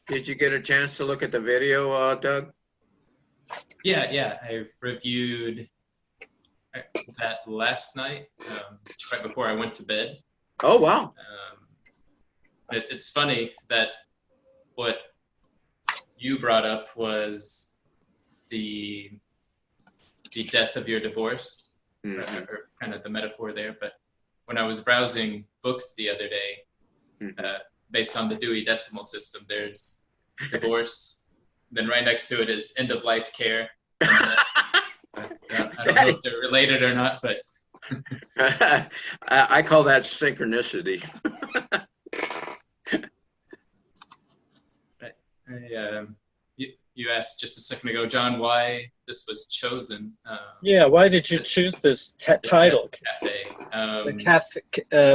Did you get a chance to look at the video, Doug? Yeah. I've reviewed that last night, right before I went to bed. Oh, wow. It's funny that what you brought up was the death of your divorce, or kind of the metaphor there. But when I was browsing books the other day, based on the Dewey Decimal System, there's divorce. Then right next to it is end of life care. And, I don't know if they're related or not, but I call that synchronicity. You asked just a second ago, John, why this was chosen. Yeah, why did you choose this title? Cafe. The cafe.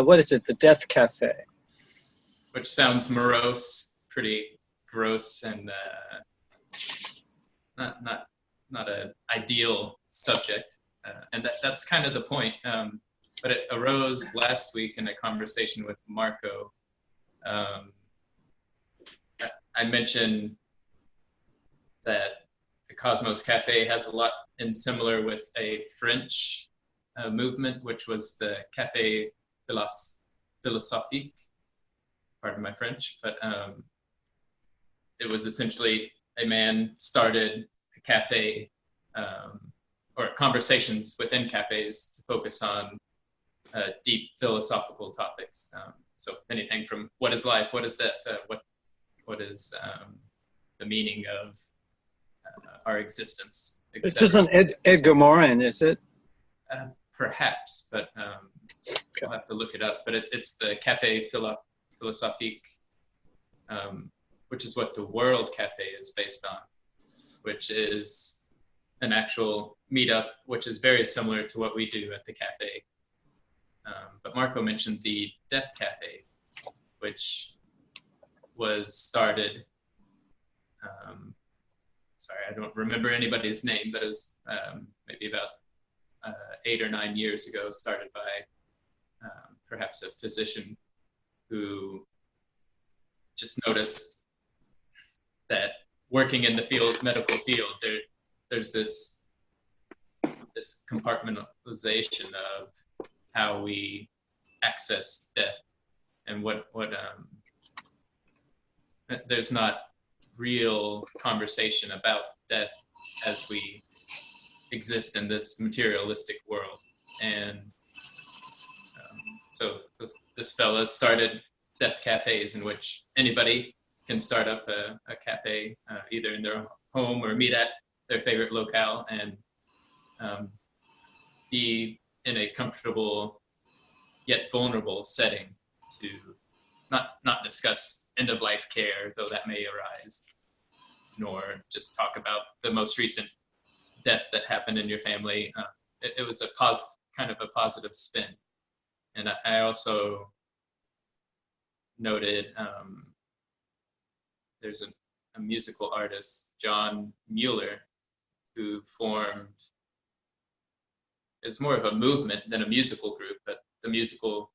What is it? The Death Café. Which sounds morose, pretty gross, and not an ideal subject. And that's kind of the point. But it arose last week in a conversation with Marco. I mentioned that the Cosmos Cafe has a lot in similar with a French movement, which was the Café Philosophique. Pardon my French, but it was essentially a man started a cafe or conversations within cafes to focus on deep philosophical topics. So anything from what is life, what is death, what is the meaning of our existence. This isn't Edgar Morin, is it? Perhaps, but I'll have to look it up. But it's the Café Philosophique, which is what the World Cafe is based on, which is an actual meetup, which is very similar to what we do at the cafe. But Marco mentioned the Death Café, which was started, sorry, I don't remember anybody's name, but it was maybe about 8 or 9 years ago, started by perhaps a physician who just noticed that working in the medical field, there's this compartmentalization of how we access death, and what there's not real conversation about death as we exist in this materialistic world. And so this fella started Death Cafes, in which anybody can start up a cafe, either in their home or meet at their favorite locale, and be in a comfortable yet vulnerable setting to not discuss end-of-life care, though that may arise, nor just talk about the most recent death that happened in your family. It was kind of a positive spin. And I also noted there's a musical artist, John Mueller, who formed, it's more of a movement than a musical group, but the musical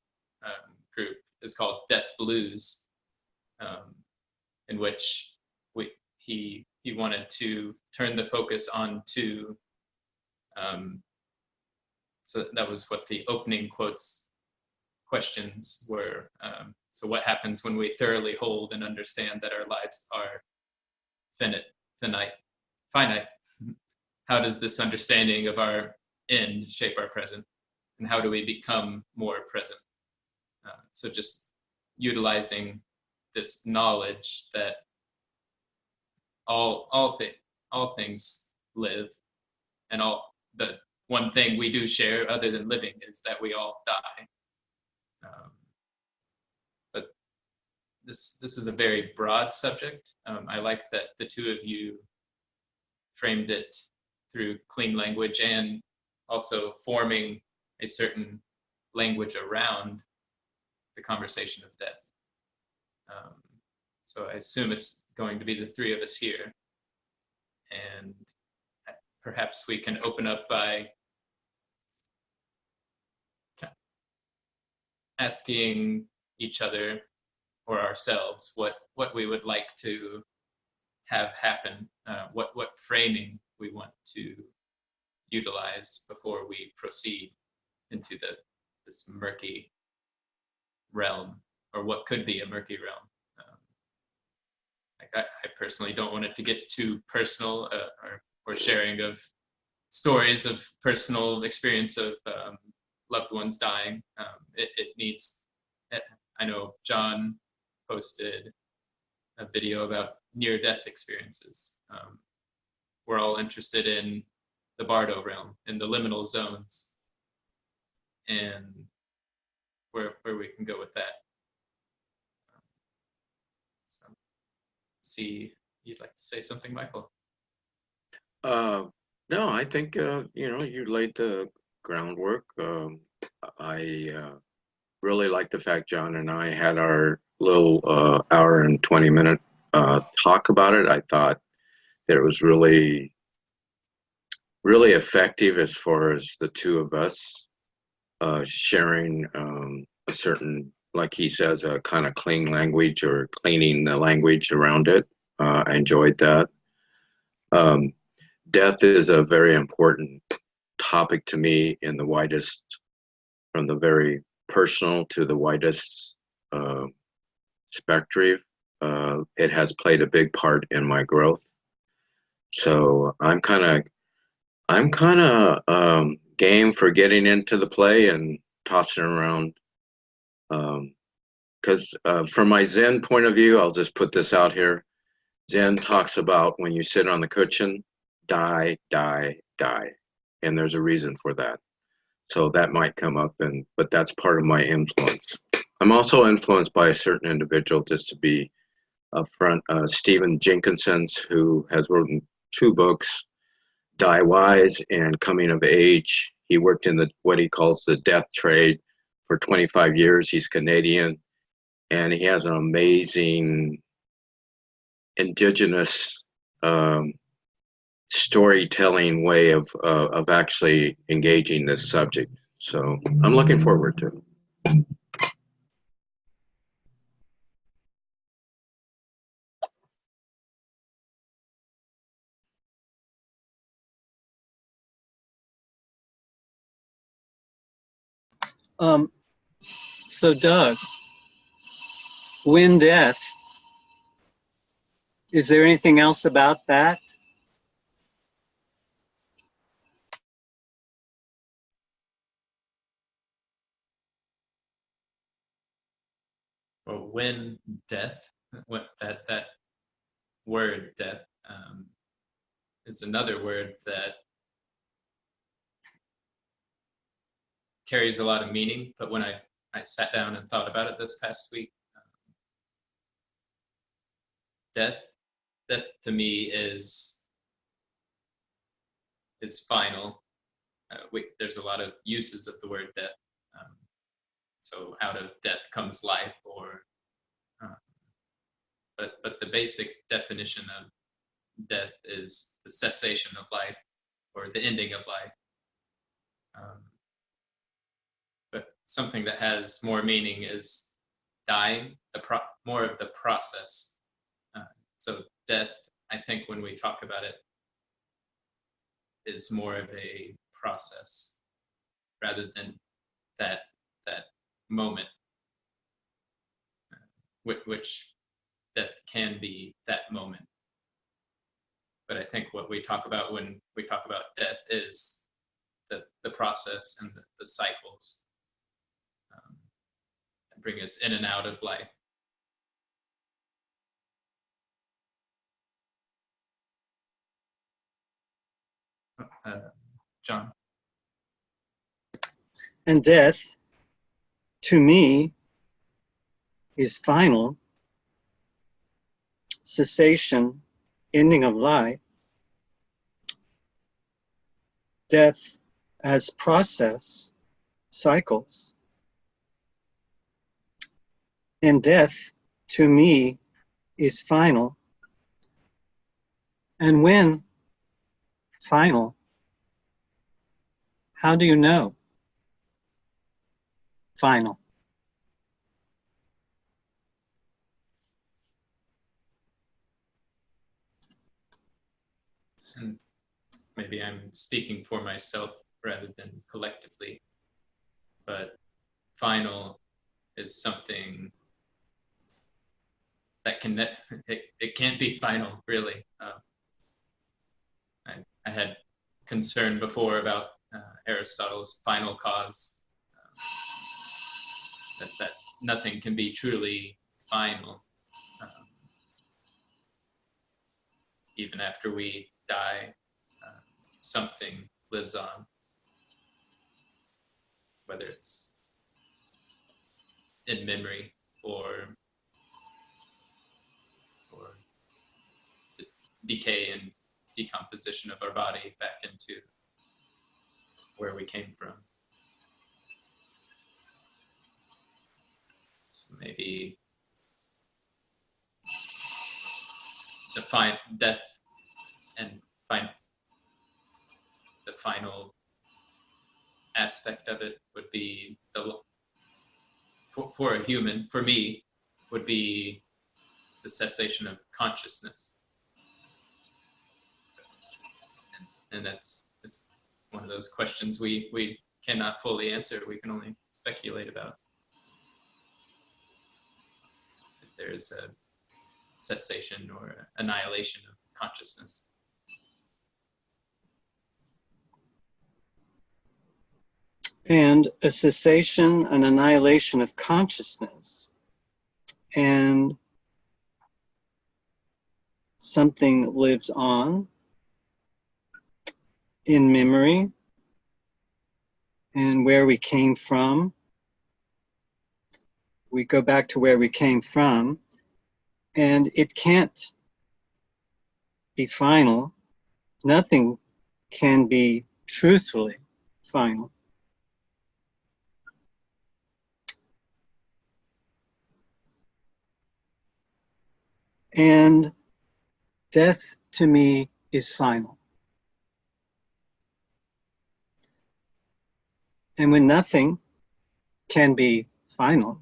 group is called Death Blues, in which he wanted to turn the focus on to, so that was what the opening questions were. So what happens when we thoroughly hold and understand that our lives are finite? How does this understanding of our end shape our present? And how do we become more present? So just utilizing this knowledge that all things live, and the one thing we do share other than living is that we all die. But this is a very broad subject. I like that the two of you framed it through clean language and also forming a certain language around the conversation of death. So I assume it's going to be the three of us here. And perhaps we can open up by asking each other or ourselves what what we would like to have happen, what framing we want to utilize before we proceed into this murky realm, or what could be a murky realm. Like I personally don't want it to get too personal, or sharing of stories of personal experience of loved ones dying. It needs. I know John posted a video about near-death experiences. We're all interested in the Bardo realm, in the liminal zones, and where we can go with that. So, see, you'd like to say something, Michael? No, I think you laid the groundwork. I really like the fact John and I had our little hour and 20-minute talk about it. I thought that it was really, really effective as far as the two of us sharing a certain, like he says, a kind of clean language, or cleaning the language around it. I enjoyed that. Death is a very important topic to me in the widest, from the very personal to the widest spectrum. It has played a big part in my growth. So I'm kind of game for getting into the play and tossing around. Because from my Zen point of view, I'll just put this out here. Zen talks about when you sit on the cushion, die, die, die. And there's a reason for that. So that might come up, but that's part of my influence. I'm also influenced by a certain individual, just to be upfront, Stephen Jenkinson's, who has written 2 books, Die Wise and Coming of Age. He worked in what he calls the death trade for 25 years. He's Canadian, and he has an amazing indigenous storytelling way of actually engaging this subject. So I'm looking forward to it. So Doug, when death, is there anything else about that? Well, when death, that word death is another word that carries a lot of meaning. But when I sat down and thought about it this past week, death to me is final. There's a lot of uses of the word death. So out of death comes life, or but the basic definition of death is the cessation of life, or the ending of life. But something that has more meaning is dying, more of the process. So death, I think when we talk about it, is more of a process rather than that moment, which death can be that moment. But I think what we talk about when we talk about death is the process and the cycles that bring us in and out of life. John? And death, to me, is final, cessation, ending of life. Death as process, cycles. And death, to me, is final. And when final, how do you know final? and maybe I'm speaking for myself rather than collectively, but final is something that can, it can't be final, really. I had concern before about Aristotle's final cause, that nothing can be truly final. Even after we die, something lives on, whether it's in memory or the decay and decomposition of our body back into where we came from. So maybe define death and find the final aspect of it would be for a human, for me, would be the cessation of consciousness. And it's one of those questions we cannot fully answer. We can only speculate about. If there's a cessation or annihilation of consciousness. And a cessation, an annihilation of consciousness, and something lives on in memory and where we came from. We go back to where we came from, and it can't be final. Nothing can be truthfully final. And death to me is final. And when nothing can be final,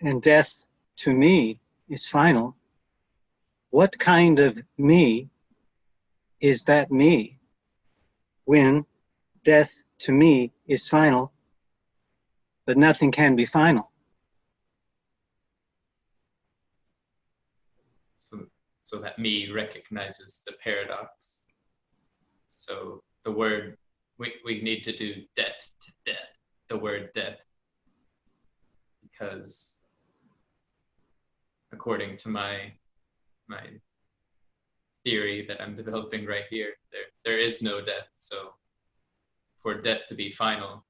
and death to me is final, what kind of me is that me when death to me is final, but nothing can be final? So that me recognizes the paradox. So the word, we need to do death to death, the word death, because according to my theory that I'm developing right here, there is no death. So for death to be final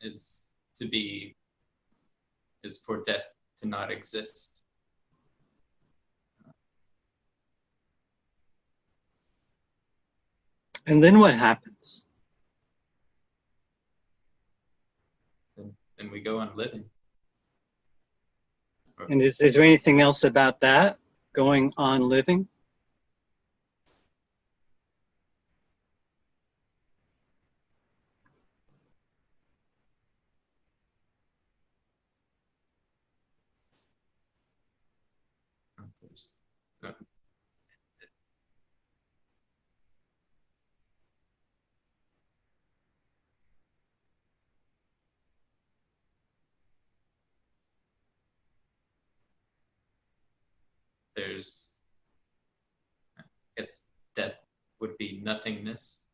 is for death to not exist. And then what happens? Then we go on living. And is there anything else about that, going on living? There's, I guess death would be nothingness.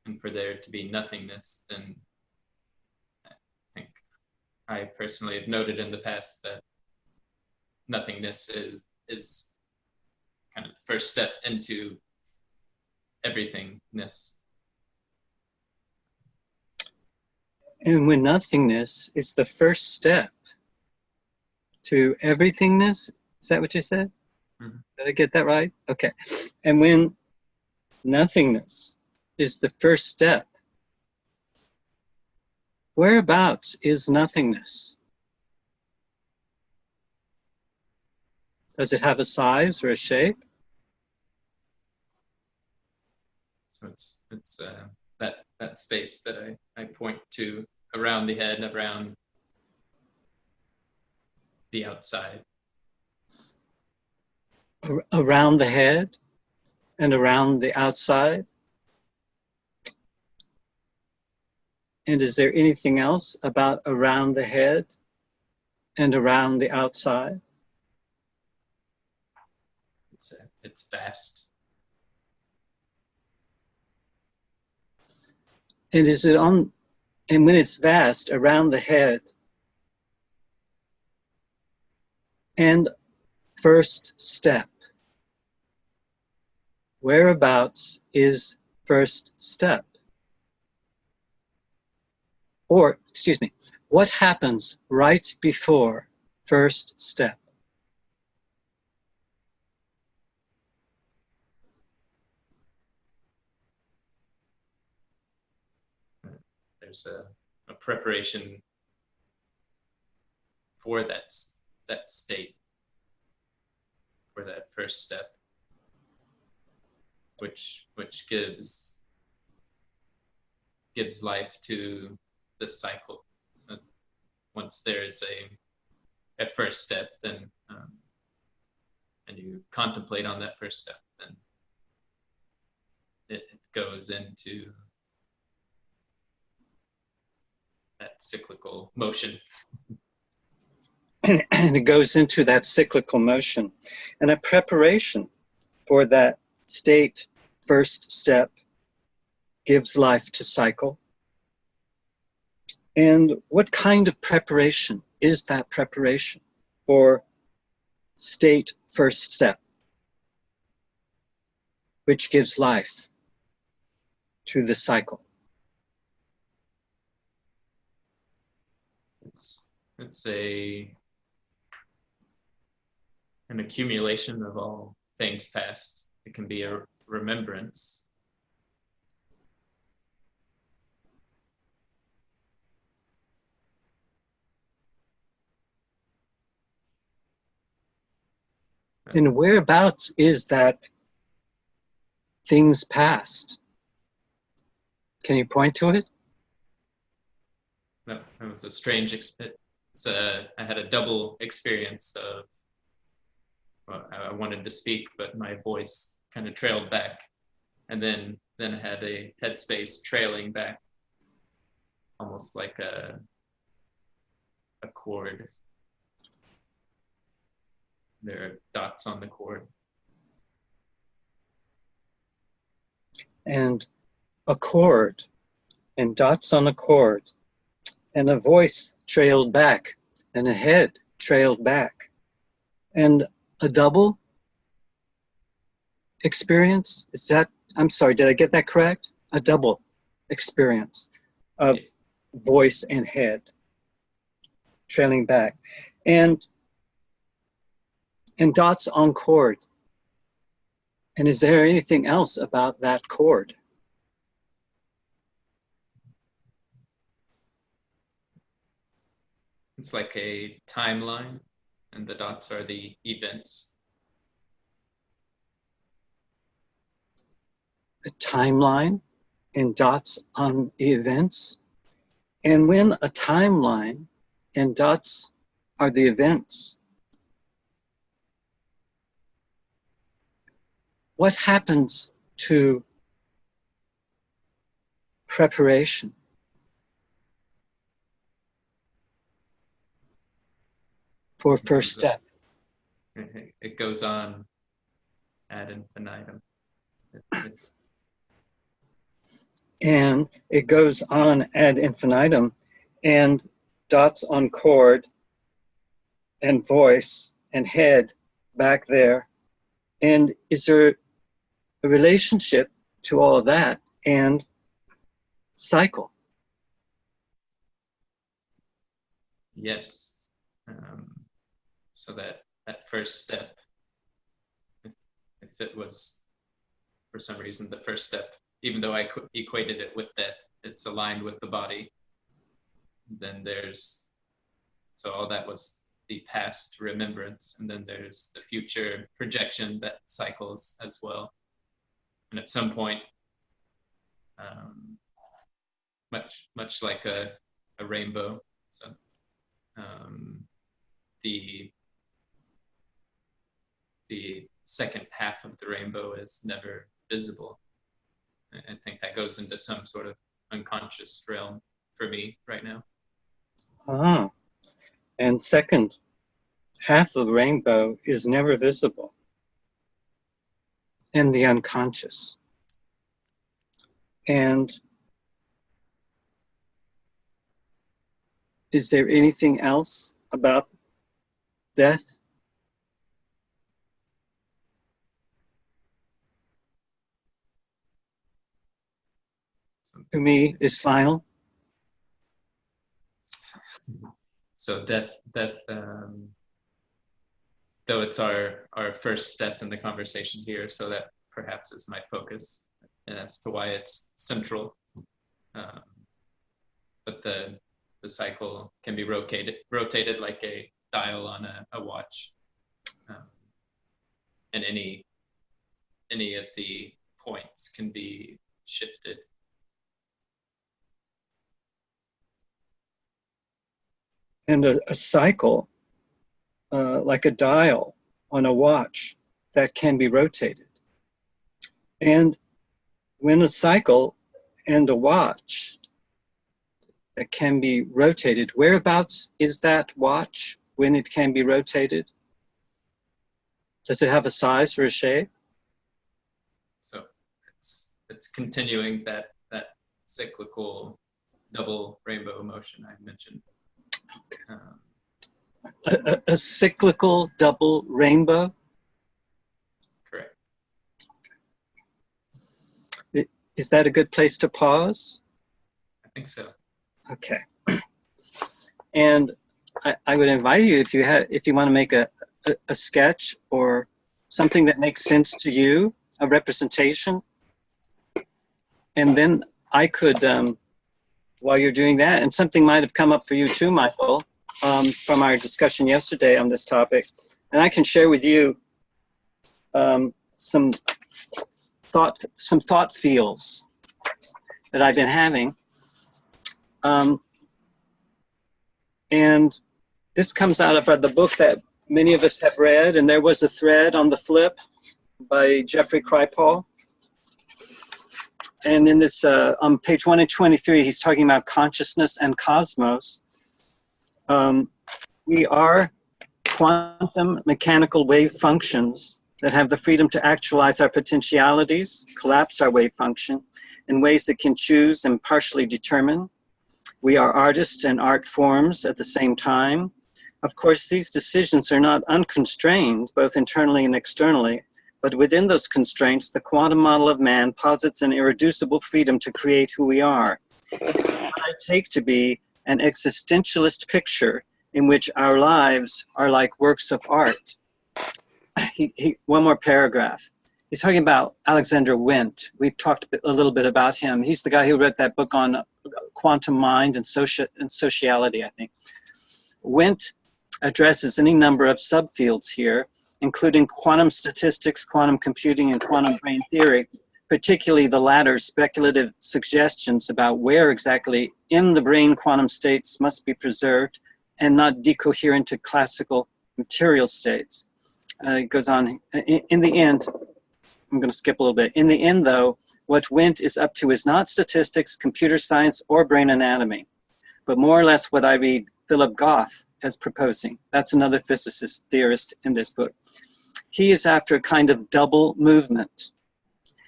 And for there to be nothingness, then I think I personally have noted in the past that nothingness is kind of the first step into everythingness. And when nothingness is the first step to everythingness, is that what you said? Mm-hmm. Did I get that right? Okay. And when nothingness is the first step, whereabouts is nothingness? Does it have a size or a shape? So it's that space that I point to around the head, around the outside. Around the head? and around the outside? And is there anything else about around the head and around the outside? It's vast. And is it on, and when it's vast around the head and first step, whereabouts is first step? Or, excuse me, what happens right before first step? There's a preparation for that state, for that first step, which gives life to the cycle. So once there's a first step, then and you contemplate on that first step, then it goes into that cyclical motion. And it goes into that cyclical motion. And a preparation for that state, first step, gives life to cycle. And what kind of preparation is that preparation for state, first step, which gives life to the cycle? It's an accumulation of all things past. It can be a remembrance. And whereabouts is that things past? Can you point to it? That was a strange experience. I had a double experience of, well, I wanted to speak, but my voice kind of trailed back. And then I had a headspace trailing back, almost like a chord. There are dots on the chord. And a chord, and dots on a chord, and a voice trailed back, and a head trailed back, and a double experience? Is that, I'm sorry, did I get that correct? A double experience of voice and head trailing back. And dots on chord. And is there anything else about that chord? It's like a timeline, and the dots are the events. A timeline and dots on events. And when a timeline and dots are the events, what happens to preparation? For first step. It goes on ad infinitum. And it goes on ad infinitum, and dots on chord and voice and head back there. And is there a relationship to all of that and cycle? Yes. So that first step, if it was for some reason the first step, even though I equated it with death, it's aligned with the body. Then so all that was the past remembrance, and then there's the future projection that cycles as well. And at some point, much like a rainbow, so the second half of the rainbow is never visible. I think that goes into some sort of unconscious realm for me right now. Ah, and second half of the rainbow is never visible in the unconscious. And is there anything else about death? To me, is final. So death, though it's our first step in the conversation here, so that perhaps is my focus as to why it's central. But the cycle can be rotated like a dial on a watch, and any of the points can be shifted. And a cycle, like a dial on a watch, that can be rotated. And when a cycle and a watch that can be rotated, whereabouts is that watch when it can be rotated? Does it have a size or a shape? So it's continuing that cyclical double rainbow motion I mentioned. A cyclical double rainbow? Correct. Is that a good place to pause? I think so. Okay. And I would invite you, if you want to make a sketch or something that makes sense to you, a representation, and then I could, while you're doing that, and something might have come up for you too, Michael, from our discussion yesterday on this topic, and I can share with you some thought fields that I've been having. And this comes out of the book that many of us have read, and there was a thread on the flip by Jeffrey Kripal. And in this, on page 123, he's talking about consciousness and cosmos. We are quantum mechanical wave functions that have the freedom to actualize our potentialities, collapse our wave function in ways that can choose and partially determine. We are artists and art forms at the same time. Of course, these decisions are not unconstrained, both internally and externally, but within those constraints, the quantum model of man posits an irreducible freedom to create who we are. What I take to be an existentialist picture in which our lives are like works of art. One more paragraph. He's talking about Alexander Wendt. We've talked a little bit about him. He's the guy who wrote that book on quantum mind and sociality, I think. Wendt addresses any number of subfields here, including quantum statistics, quantum computing, and quantum brain theory, particularly the latter's speculative suggestions about where exactly in the brain quantum states must be preserved and not decoherent to classical material states. It goes on, in the end, I'm going to skip a little bit. In the end, though, what Wendt is up to is not statistics, computer science, or brain anatomy, but more or less what I read Philip Goff as proposing. That's another physicist theorist in this book. He is after a kind of double movement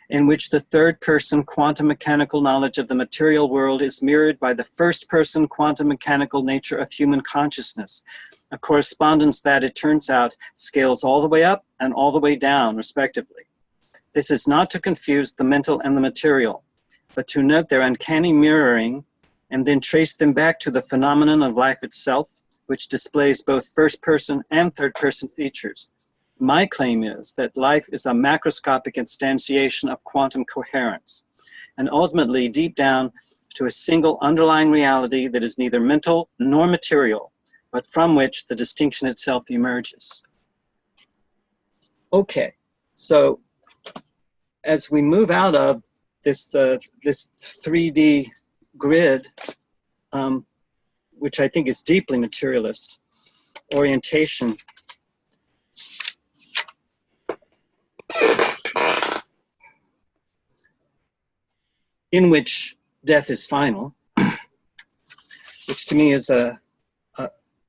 in which the third-person quantum mechanical knowledge of the material world is mirrored by the first-person quantum mechanical nature of human consciousness, a correspondence that, it turns out, scales all the way up and all the way down, respectively. This is not to confuse the mental and the material, but to note their uncanny mirroring and then trace them back to the phenomenon of life itself, which displays both first-person and third-person features. My claim is that life is a macroscopic instantiation of quantum coherence, and ultimately deep down to a single underlying reality that is neither mental nor material, but from which the distinction itself emerges. Okay, so as we move out of this 3D grid, which I think is deeply materialist orientation, in which death is final, which to me is a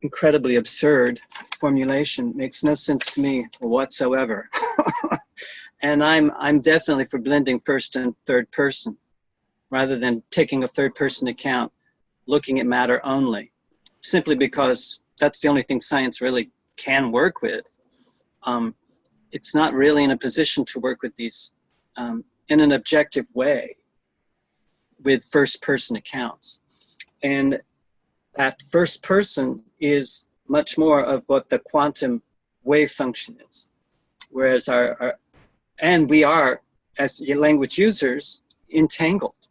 incredibly absurd formulation. Makes no sense to me whatsoever. And I'm definitely for blending first and third person, rather than taking a third person account, looking at matter only, simply because that's the only thing science really can work with. It's not really in a position to work with these in an objective way with first person accounts. And that first person is much more of what the quantum wave function is. Whereas and we are, as language users, entangled.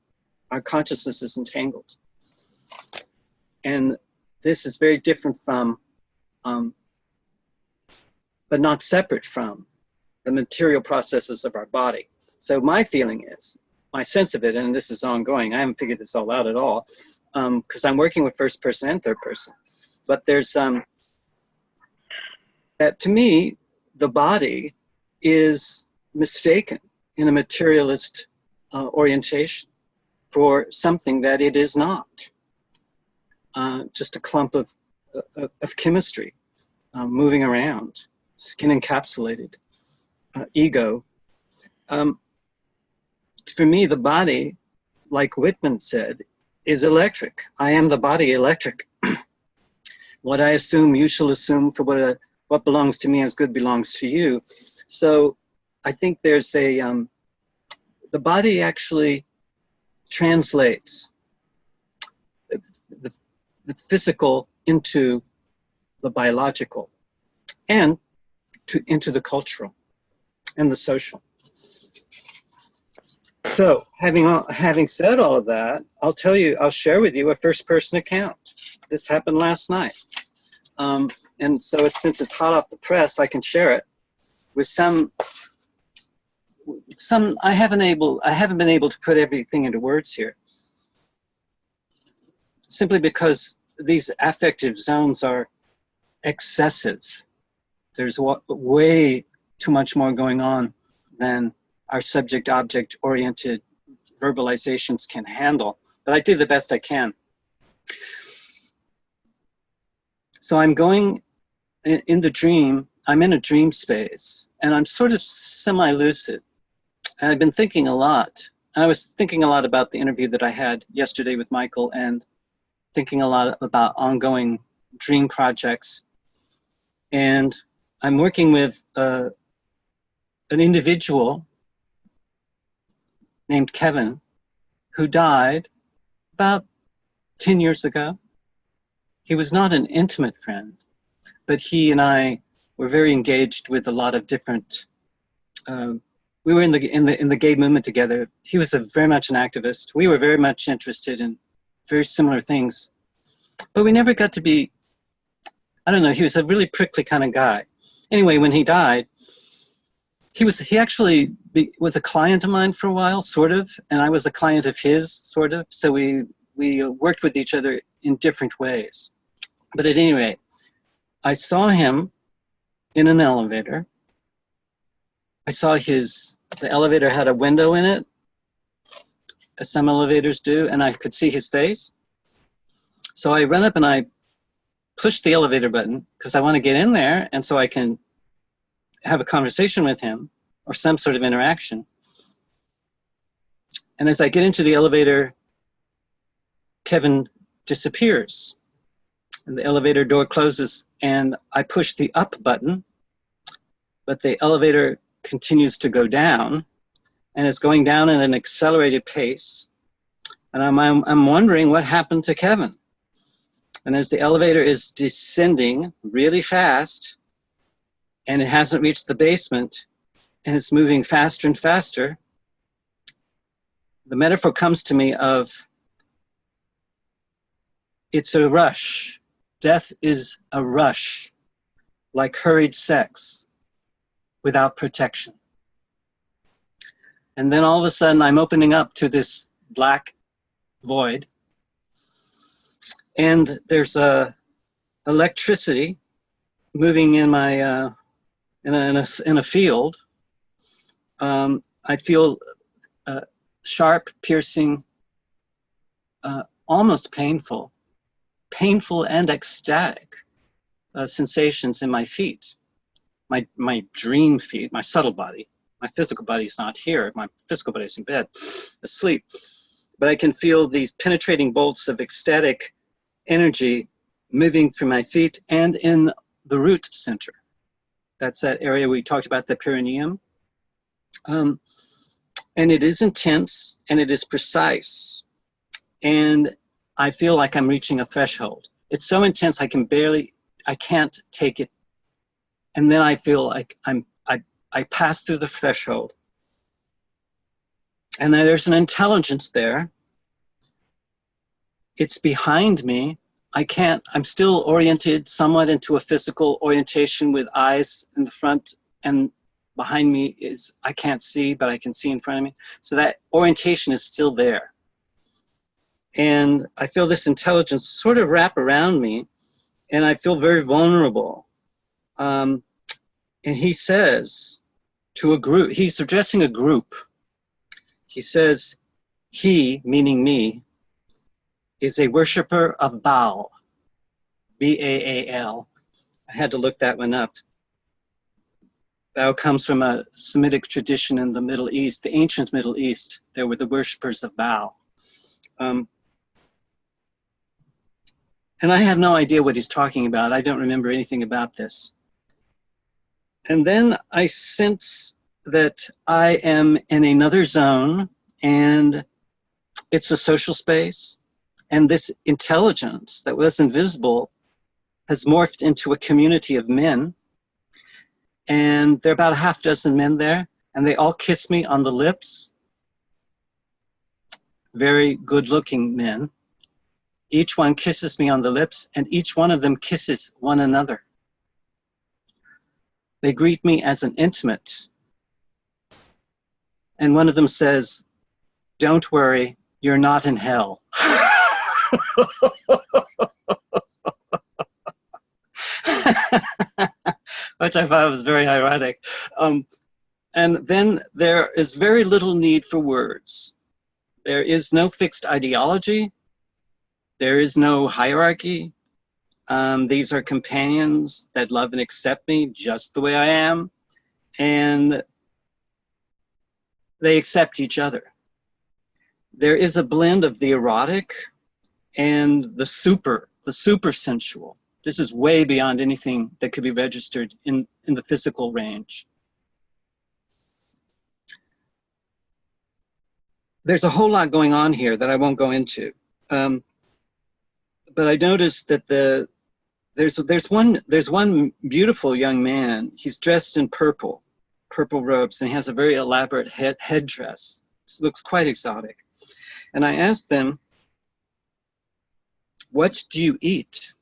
Our consciousness is entangled. And this is very different from, but not separate from, the material processes of our body. So my feeling is, my sense of it, and this is ongoing, I haven't figured this all out at all, because I'm working with first person and third person. But there's, that to me, the body is mistaken in a materialist orientation for something that it is not. Just a clump of chemistry moving around, skin encapsulated, ego. For me, the body, like Whitman said, is electric. I am the body electric. What I assume, you shall assume. For what belongs to me as good belongs to you. So I think there's the body actually translates the physical into the biological, and into the cultural and the social. So having said all of that, I'll share with you a first person account. This happened last night. And so since it's hot off the press, I can share it with some, I haven't been able to put everything into words here, simply because these affective zones are excessive. There's way too much more going on than our subject-object oriented verbalizations can handle. But I do the best I can. So I'm going in the dream, I'm in a dream space, and I'm sort of semi-lucid. And I've been thinking a lot. And I was thinking a lot about the interview that I had yesterday with Michael, and thinking a lot about ongoing dream projects. And I'm working with an individual named Kevin, who died about 10 years ago. He was not an intimate friend, but he and I were very engaged with a lot of different, we were in the gay movement together. He was very much an activist. We were very much interested in very similar things, but we never got to be, I don't know, he was a really prickly kind of guy. Anyway, when he died, he actually was a client of mine for a while, sort of, and I was a client of his, sort of. So we worked with each other in different ways. But at any rate, I saw him in an elevator. I saw the elevator had a window in it, as some elevators do, and I could see his face. So I ran up and I pushed the elevator button because I want to get in there, and so I can have a conversation with him or some sort of interaction. And as I get into the elevator, Kevin disappears. And the elevator door closes, and I push the up button, but the elevator continues to go down, and it's going down at an accelerated pace. And I'm wondering what happened to Kevin. And as the elevator is descending really fast, and it hasn't reached the basement, and it's moving faster and faster, the metaphor comes to me of, it's a rush. Death is a rush, like hurried sex without protection. And then all of a sudden I'm opening up to this black void, and there's electricity moving in my in a field. I feel sharp, piercing, almost painful and ecstatic sensations in my feet, my dream feet, my subtle body. My physical body is not here. My physical body is in bed, asleep. But I can feel these penetrating bolts of ecstatic energy moving through my feet and in the root center. That's that area we talked about, the perineum. And it is intense and it is precise. And I feel like I'm reaching a threshold. It's so intense I can't take it. And then I feel like I pass through the threshold. And there's an intelligence there. It's behind me. I'm still oriented somewhat into a physical orientation with eyes in the front, and behind me is, I can't see, but I can see in front of me. So that orientation is still there. And I feel this intelligence sort of wrap around me, and I feel very vulnerable. And he says to a group, he's addressing a group. He says, he, meaning me, is a worshiper of Baal, B-A-A-L. I had to look that one up. Baal comes from a Semitic tradition in the Middle East, the ancient Middle East. There were the worshippers of Baal. And I have no idea what he's talking about. I don't remember anything about this. And then I sense that I am in another zone, and it's a social space. And this intelligence that was invisible has morphed into a community of men. And there are about a half dozen men there, and they all kiss me on the lips. Very good-looking men. Each one kisses me on the lips, and each one of them kisses one another. They greet me as an intimate. And one of them says, "Don't worry, you're not in hell." Which I thought was very ironic. And then there is very little need for words. There is no fixed ideology. There is no hierarchy. These are companions that love and accept me just the way I am. And they accept each other. There is a blend of the erotic and the super sensual. This is way beyond anything that could be registered in the physical range. There's a whole lot going on here that I won't go into. But I noticed that there's one beautiful young man. He's dressed in purple robes, and he has a very elaborate headdress. It looks quite exotic. And I asked them, "What do you eat?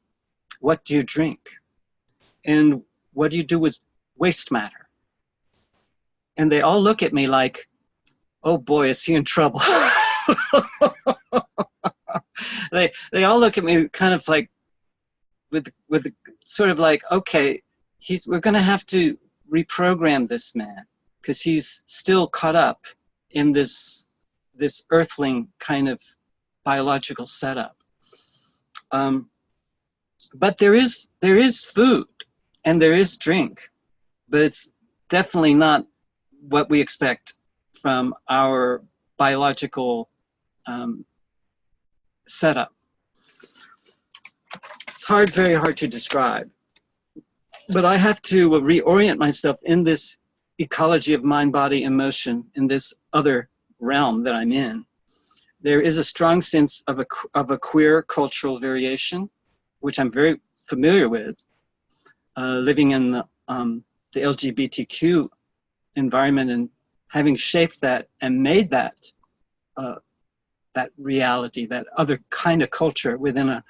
What do you drink? And what do you do with waste matter?" And they all look at me like, "Oh boy, is he in trouble?" They all look at me kind of like with sort of like, okay, we're going to have to reprogram this man because he's still caught up in this earthling kind of biological setup. But there is food and there is drink, but it's definitely not what we expect from our biological setup. It's very hard to describe. But I have to reorient myself in this ecology of mind, body, emotion, in this other realm that I'm in. There is a strong sense of a queer cultural variation, which I'm very familiar with, living in the LGBTQ environment and having shaped that and made that reality, that other kind of culture within a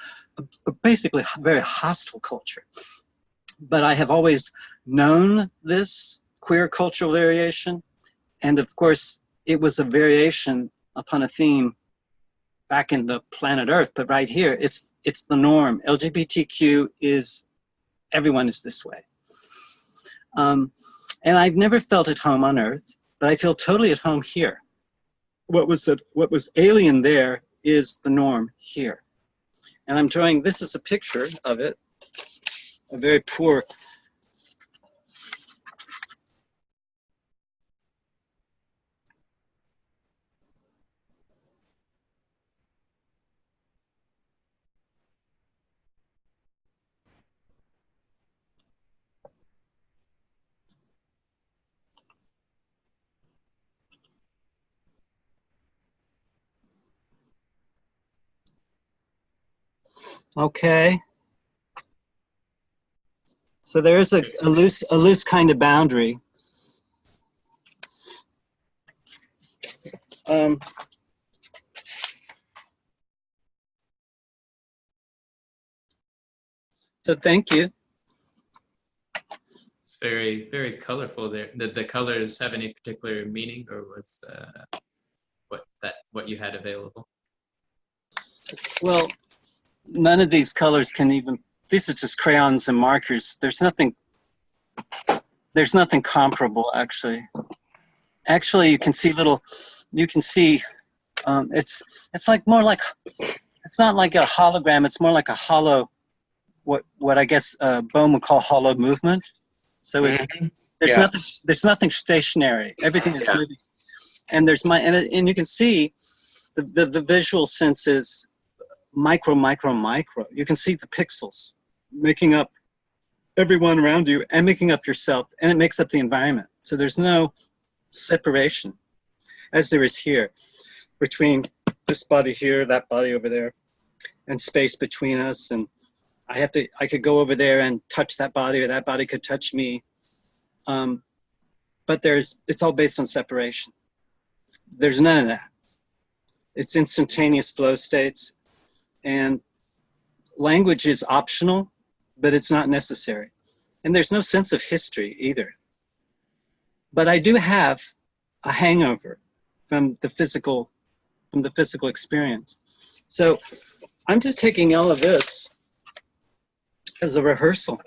basically very hostile culture. But I have always known this queer cultural variation, and of course it was a variation upon a theme back in the planet Earth, but right here it's the norm. LGBTQ is, everyone is this way. And I've never felt at home on Earth, but I feel totally at home here, what was alien there is the norm here. And I'm drawing, this is a picture of it, a very poor. Okay. So there is a loose kind of boundary. So thank you. It's very, very colorful there. Did the colors have any particular meaning, or was what you had available? Well, none of these colors can even, these are just crayons and markers. There's nothing comparable, actually. Actually, you can see it's like more like, it's not like a hologram, it's more like a hollow, what I guess Bohm would call hollow movement. So it's, there's nothing stationary. Everything is moving. And there's and you can see the visual sense is micro. You can see the pixels making up everyone around you and making up yourself, and it makes up the environment. So there's no separation, as there is here, between this body here, that body over there, and space between us. And I could go over there and touch that body, or that body could touch me. But it's all based on separation. There's none of that. It's instantaneous flow states, and language is optional, but it's not necessary. And there's no sense of history either. But I do have a hangover from the physical experience. So I'm just taking all of this as a rehearsal.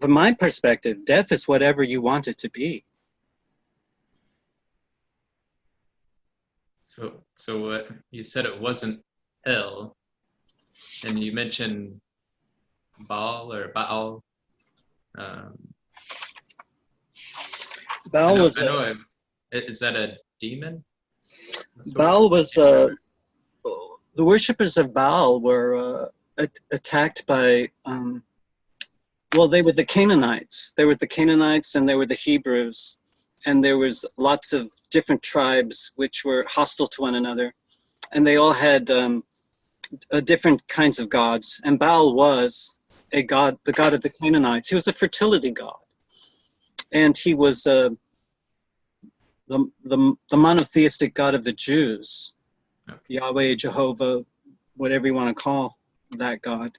From my perspective, death is whatever you want it to be. So what you said, it wasn't hell, and you mentioned Baal. Baal was is that a demon? Baal was the worshippers of Baal were attacked by they were the Canaanites. They were the Canaanites, and they were the Hebrews, and there was lots of different tribes which were hostile to one another, and they all had different kinds of gods. And Baal was a god, the god of the Canaanites. He was a fertility god, and he was the monotheistic god of the Jews, Yahweh, Jehovah, whatever you want to call that god.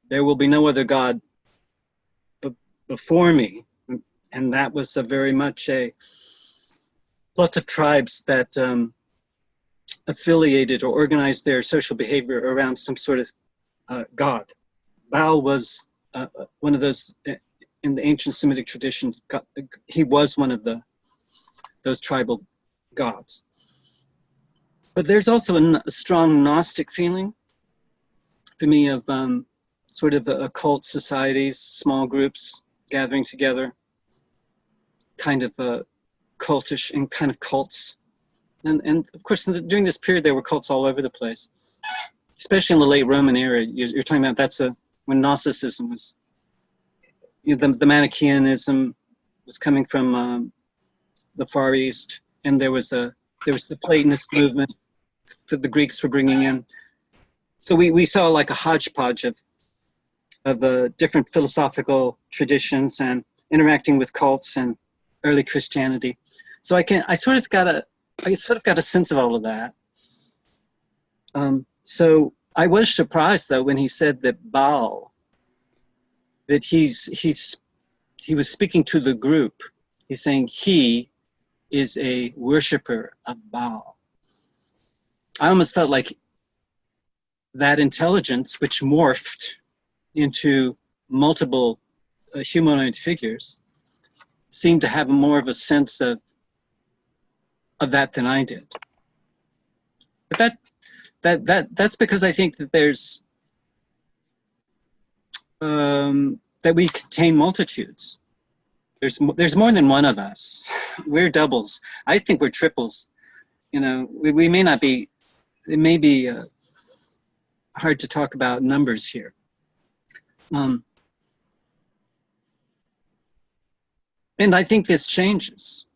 There will be no other god before me. And that was very much lots of tribes that affiliated or organized their social behavior around some sort of god. Baal was one of those, in the ancient Semitic tradition, he was one of those tribal gods. But there's also a strong Gnostic feeling for me of sort of occult societies, small groups gathering together, kind of cultish and kind of cults. And of course, during this period, there were cults all over the place, especially in the late Roman era. You're talking about when Gnosticism was, the Manichaeanism was coming from the Far East, and there was the Platonist movement that the Greeks were bringing in. So we saw like a hodgepodge of different philosophical traditions and interacting with cults and early Christianity. So I sort of got a sense of all of that. So I was surprised though when he said that Baal, that he was speaking to the group. He's saying he is a worshiper of Baal. I almost felt like that intelligence, which morphed into multiple humanoid figures, seem to have more of a sense of that than I did. But that's because I think that there's that we contain multitudes. There's more than one of us. We're doubles. I think we're triples. You know, we may not be. It may be hard to talk about numbers here. And I think this changes.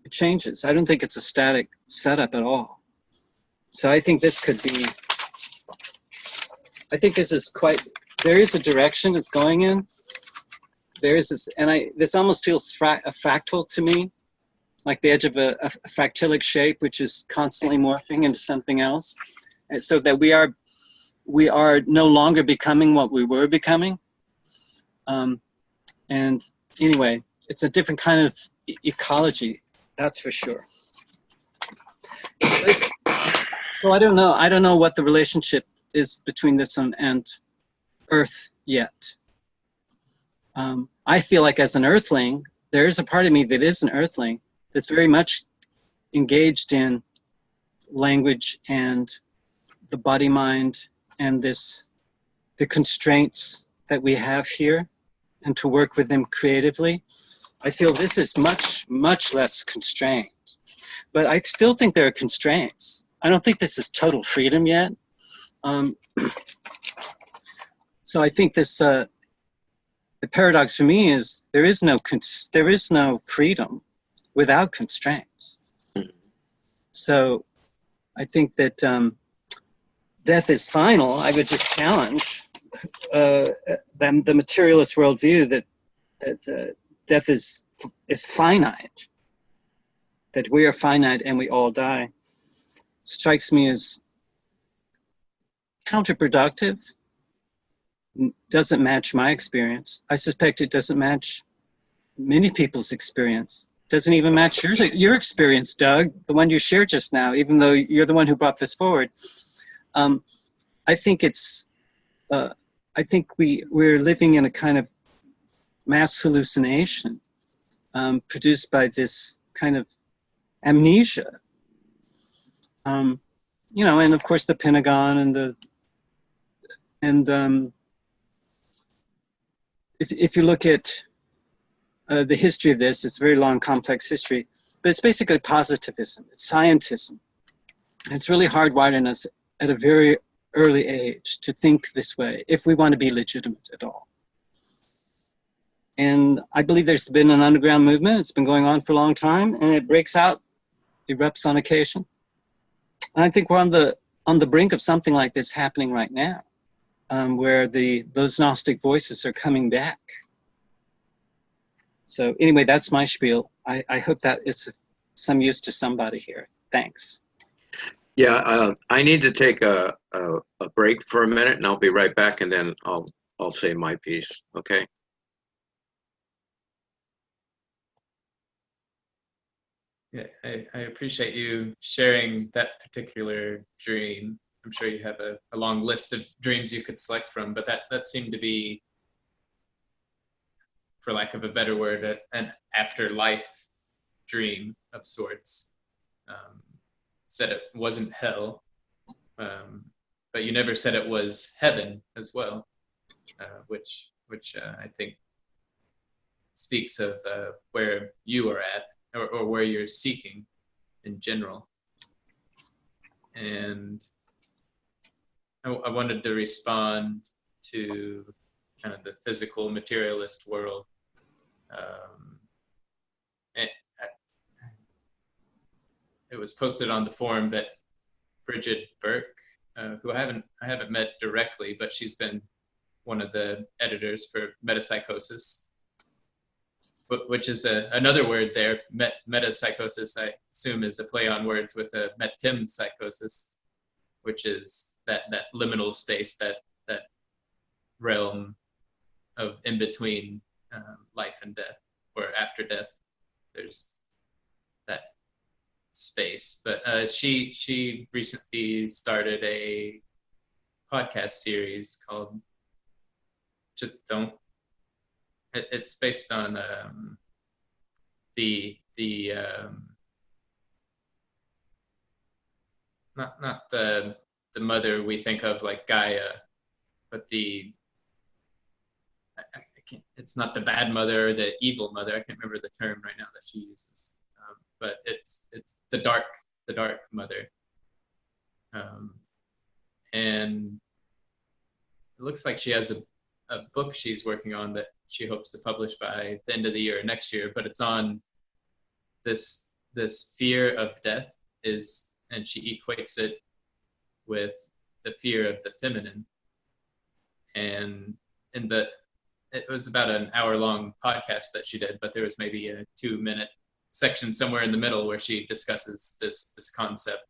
It changes. I don't think it's a static setup at all. So I think this could be, I think this is quite, there is a direction it's going in. There is this, and this almost feels a fractal to me, like the edge of a fractilic shape, which is constantly morphing into something else. And so that we are no longer becoming what we were becoming. And anyway, it's a different kind of ecology, that's for sure. So I don't know what the relationship is between this and Earth yet. I feel like as an Earthling, there is a part of me that is an Earthling that's very much engaged in language and the body mind and the constraints that we have here, and to work with them creatively. I feel this is much, much less constrained, but I still think there are constraints. I don't think this is total freedom yet. So I think this, the paradox for me is there is no freedom without constraints. So I think that death is final. I would just challenge the materialist worldview that death is finite, that we are finite and we all die. Strikes me as counterproductive. Doesn't match my experience. I suspect it doesn't match many people's experience. Doesn't even match your experience, Doug, the one you shared just now, even though you're the one who brought this forward. I think it's, I think we're living in a kind of mass hallucination produced by this kind of amnesia. You know, and of course the Pentagon and if you look at the history of this, it's a very long, complex history, but it's basically positivism, it's scientism. And it's really hardwired in us at a very early age to think this way, if we want to be legitimate at all. And I believe there's been an underground movement. It's been going on for a long time, and it breaks out, erupts on occasion. And I think we're on the brink of something like this happening right now, where those Gnostic voices are coming back. So anyway, that's my spiel. I hope that it's some use to somebody here. Thanks. Yeah, I need to take a break for a minute, and I'll be right back, and then I'll say my piece. Okay. Yeah, I appreciate you sharing that particular dream. I'm sure you have a long list of dreams you could select from, but that seemed to be, for lack of a better word, an afterlife dream of sorts. Said it wasn't hell, but you never said it was heaven as well, which I think speaks of where you are at, or where you're seeking in general. And I wanted to respond to kind of the physical materialist world. It was posted on the forum that Bridget Burke, who I haven't met directly, but she's been one of the editors for Metapsychosis, which is another word there. Metapsychosis, I assume, is a play on words with a metempsychosis, which is that liminal space, that realm of in between life and death, or after death. There's that space. But she recently started a podcast series called Just Don't. It's based on not the mother we think of like Gaia, but it's not the bad mother or the evil mother. I can't remember the term right now that she uses, but it's the dark mother, and it looks like she has a book she's working on that she hopes to publish by the end of the year or next year, but it's on this fear of death and she equates it with the fear of the feminine. And it was about an hour-long podcast that she did, but there was maybe a 2-minute section somewhere in the middle where she discusses this concept.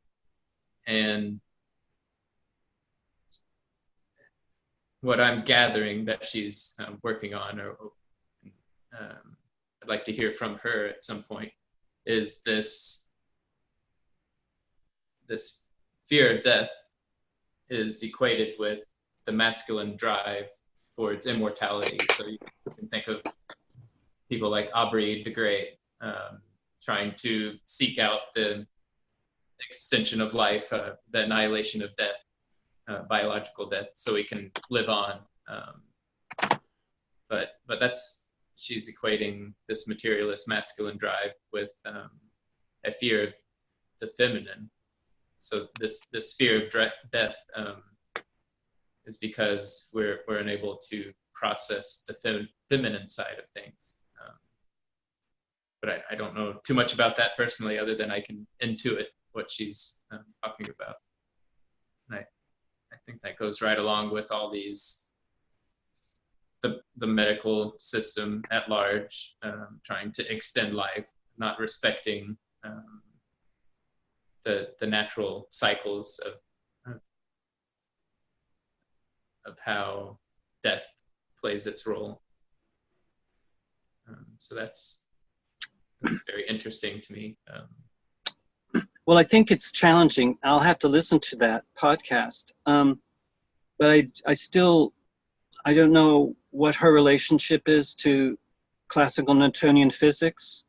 And what I'm gathering that she's working on, or I'd like to hear from her at some point, is this fear of death is equated with the masculine drive towards immortality. So you can think of people like Aubrey de Grey trying to seek out the extension of life, the annihilation of death, biological death, so we can live on. But she's equating this materialist masculine drive with a fear of the feminine. So this fear of death is because we're unable to process the feminine side of things. But I don't know too much about that personally, other than I can intuit what she's talking about. And I think that goes right along with all these, the medical system at large, trying to extend life, not respecting the natural cycles of how death plays its role. So that's very interesting to me. Well, I think it's challenging. I'll have to listen to that podcast. But I don't know what her relationship is to classical Newtonian physics.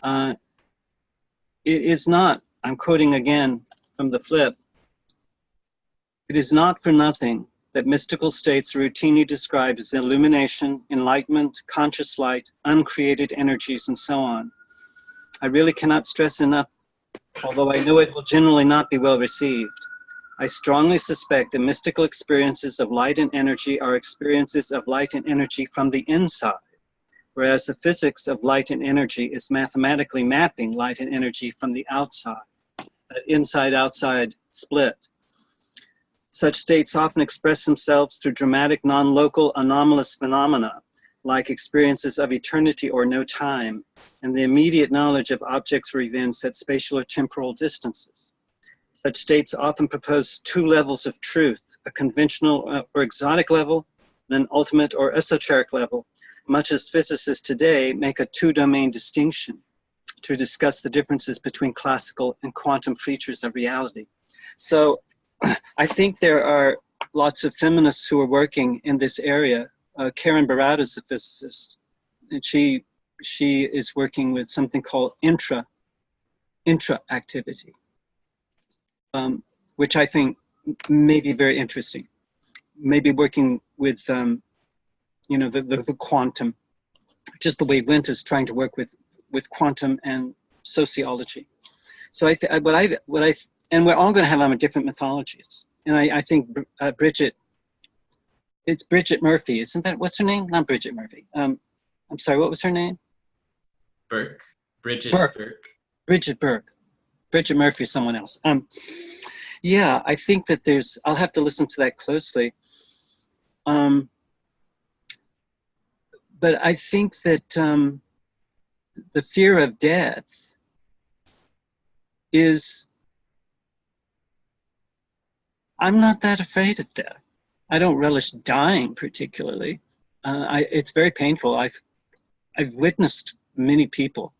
It is not, I'm quoting again from the flip, it is not for nothing that mystical states are routinely described as illumination, enlightenment, conscious light, uncreated energies, and so on. I really cannot stress enough, although I know it will generally not be well received. I strongly suspect that mystical experiences of light and energy are experiences of light and energy from the inside, whereas the physics of light and energy is mathematically mapping light and energy from the outside, that inside-outside split. Such states often express themselves through dramatic, non-local, anomalous phenomena, like experiences of eternity or no time, and the immediate knowledge of objects or events at spatial or temporal distances. Such states often propose two levels of truth, a conventional or exotic level, and an ultimate or esoteric level, much as physicists today make a two-domain distinction to discuss the differences between classical and quantum features of reality. So I think there are lots of feminists who are working in this area. Karen Barad is a physicist, and she is working with something called intra-activity, which I think may be very interesting. Maybe working with, the quantum, just the way Wint is trying to work with quantum and sociology. So and we're all going to have different mythologies. And I think it's Bridget Murphy, isn't that, what's her name? Not Bridget Murphy. I'm sorry, what was her name? Burke. Bridget Burke. Bridget Burke. Bridget Murphy is someone else. Yeah, I think that I'll have to listen to that closely. But I think that the fear of death is, I'm not that afraid of death. I don't relish dying particularly. It's very painful. I've witnessed many people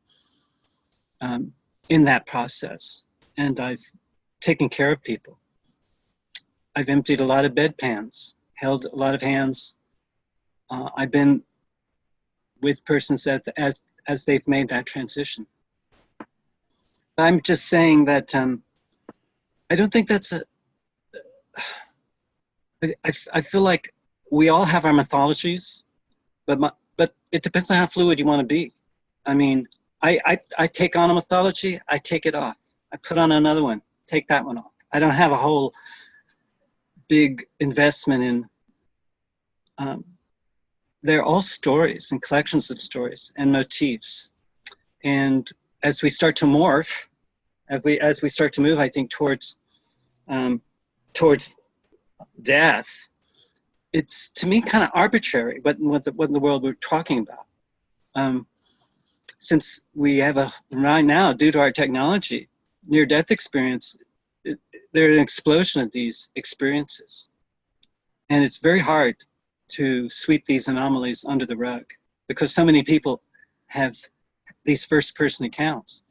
in that process, and I've taken care of people. I've emptied a lot of bedpans, held a lot of hands. I've been with persons at as they've made that transition. I'm just saying that I don't think that's I feel like we all have our mythologies, but it depends on how fluid you want to be. I mean, I take on a mythology, I take it off. I put on another one, take that one off. I don't have a whole big investment in, they're all stories and collections of stories and motifs. And as we start to morph, as we start to move, I think, towards death, it's, to me, kind of arbitrary what in the world we're talking about. Since we have right now, due to our technology, near-death experience, there's an explosion of these experiences. And it's very hard to sweep these anomalies under the rug because so many people have these first-person accounts.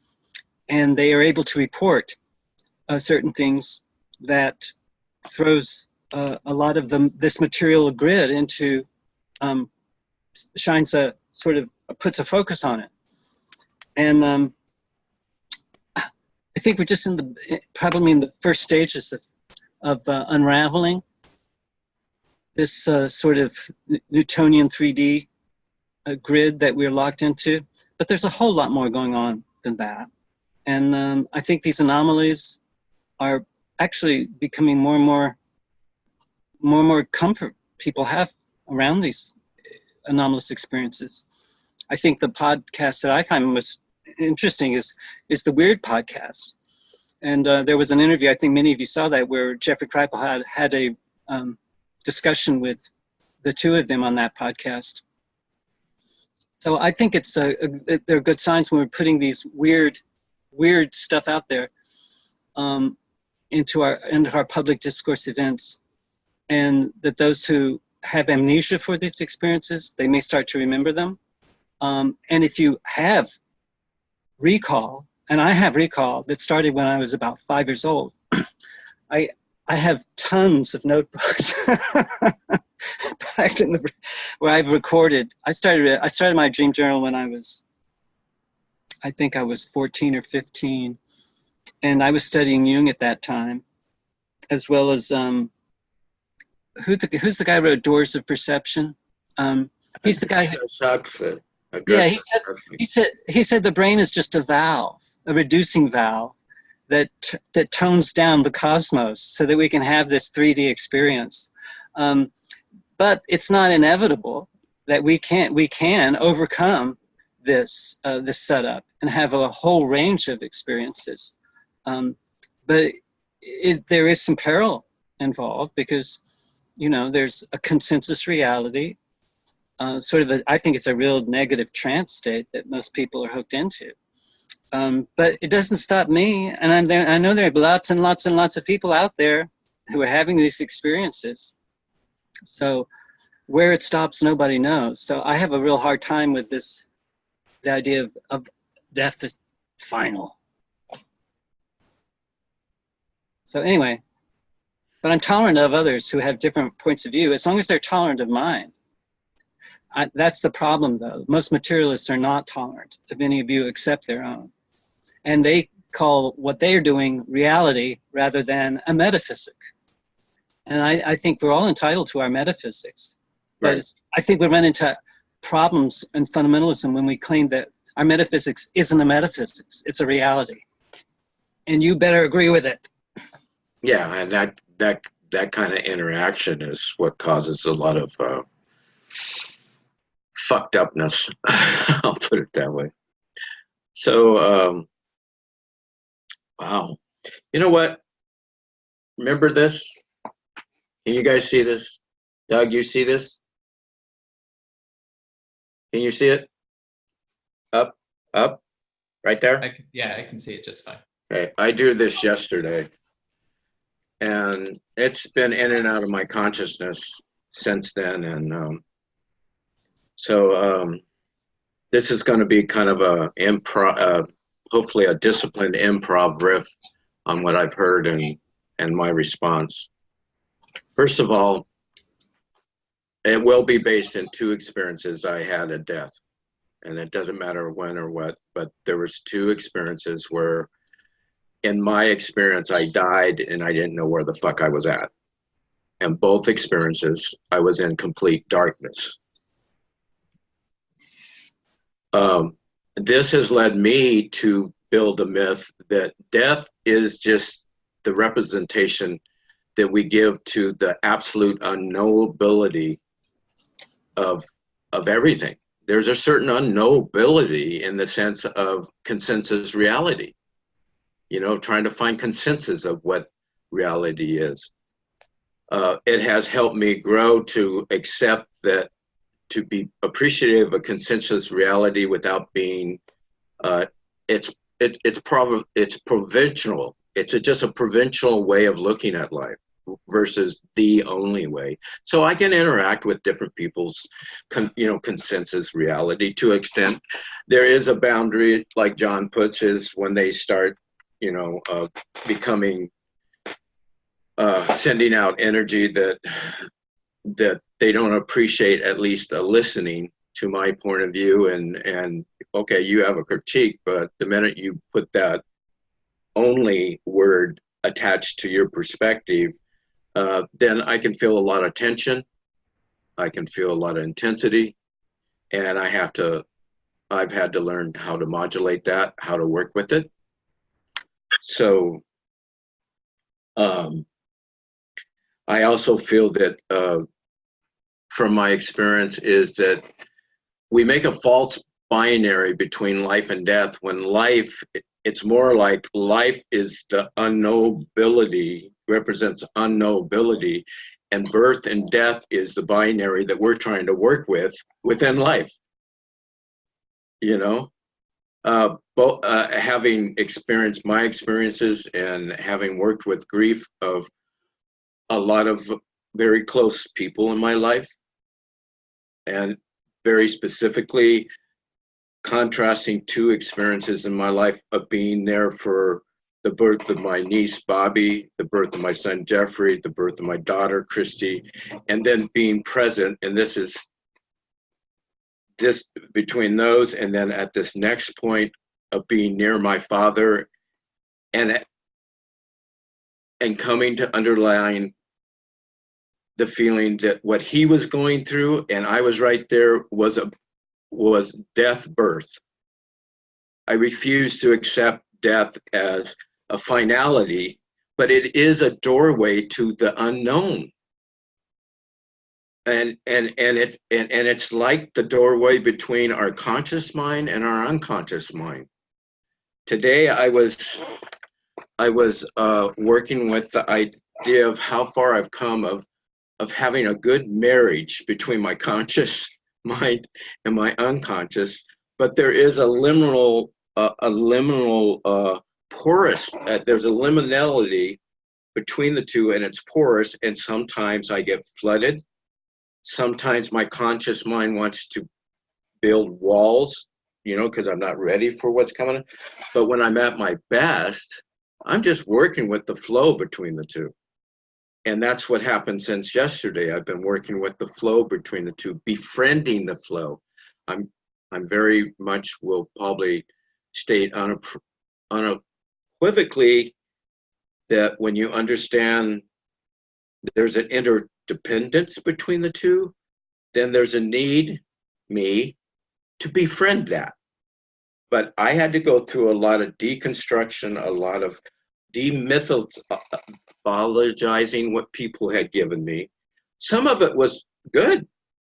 And they are able to report certain things that throws a lot of this material grid into, shines a sort of, puts a focus on it. And I think we're just probably in the first stages of unraveling this sort of Newtonian 3D grid that we're locked into. But there's a whole lot more going on than that. And I think these anomalies are actually becoming more and more comfort people have around these anomalous experiences. I think the podcast that I find most interesting is the Weird podcast. And there was an interview, I think many of you saw that, where Jeffrey Kripal had a discussion with the two of them on that podcast. So I think they're good signs when we're putting these weird stuff out there into our public discourse events, and that those who have amnesia for these experiences, they may start to remember them. And if you have recall, and I have recall that started when I was about 5 years old, I have tons of notebooks packed where I've recorded. I started my dream journal when I think I was 14 or 15, and I was studying Jung at that time, as well as who's the guy who wrote Doors of Perception? He's the guy. Yeah, he said the brain is just a valve, a reducing valve that tones down the cosmos so that we can have this 3D experience. But it's not inevitable that we can overcome this setup and have a whole range of experiences. But there is some peril involved because, there's a consensus reality, I think it's a real negative trance state that most people are hooked into. But it doesn't stop me, and I know there are lots and lots and lots of people out there who are having these experiences. So where it stops, nobody knows. So I have a real hard time with the idea of death is final. So anyway, but I'm tolerant of others who have different points of view, as long as they're tolerant of mine. That's the problem, though. Most materialists are not tolerant of any view except their own. And they call what they are doing reality rather than a metaphysic. And I think we're all entitled to our metaphysics. But Right. I think we run into problems in fundamentalism when we claim that our metaphysics isn't a metaphysics, it's a reality. And you better agree with it. Yeah, and that kind of interaction is what causes a lot of fucked upness. I'll put it that way. So, wow. You know what? Remember this? Can you guys see this? Doug, you see this? Can you see it? Up, right there? I can see it just fine. Okay, I drew this yesterday, and it's been in and out of my consciousness since then. And this is going to be kind of a improv, hopefully a disciplined improv riff on what I've heard and my response. First of all, it will be based in 2 experiences I had at death. and it doesn't matter when or what, but there was two experiences where, in my experience, I died and I didn't know where the fuck I was at. And both experiences, I was in complete darkness. This has led me to build a myth that death is just the representation that we give to the absolute unknowability of everything. There's a certain unknowability in the sense of consensus reality, you know, trying to find consensus of what reality is. It has helped me grow to accept that, to be appreciative of consensus reality without being, it's provincial. It's just a provincial way of looking at life versus the only way. So I can interact with different people's, consensus reality to an extent. There is a boundary, like John puts, is when they start, becoming, sending out energy that they don't appreciate, at least listening to my point of view, and okay, you have a critique, but the minute you put that only word attached to your perspective, then I can feel a lot of tension, I can feel a lot of intensity, and I've had to learn how to modulate that, how to work with it. So I also feel that from my experience is that we make a false binary between life and death, when life, it's more like life is the unknowability, represents unknowability, and birth and death is the binary that we're trying to work with within life. Having experienced my experiences and having worked with grief of a lot of very close people in my life, and very specifically contrasting two experiences in my life of being there for the birth of my niece Bobby, the birth of my son Jeffrey, the birth of my daughter Christy, and then being present, and this is this between those, and then at this next point of being near my father, and coming to underline the feeling that what he was going through, and I was right there, was death birth. I refuse to accept death as a finality, but it is a doorway to the unknown. And it's like the doorway between our conscious mind and our unconscious mind. Today I was working with the idea of how far I've come of having a good marriage between my conscious mind and my unconscious, but there is a liminal porous, there's a liminality between the two, and it's porous, and sometimes I get flooded. Sometimes my conscious mind wants to build walls, because I'm not ready for what's coming. But when I'm at my best, I'm just working with the flow between the two. And that's what happened since yesterday. I've been working with the flow between the two, befriending the flow. I'm very much, will probably state unequivocally that when you understand there's an interdependence between the two, then there's a need, me, to befriend that. But I had to go through a lot of deconstruction, a lot of demythologizing what people had given me. Some of it was good.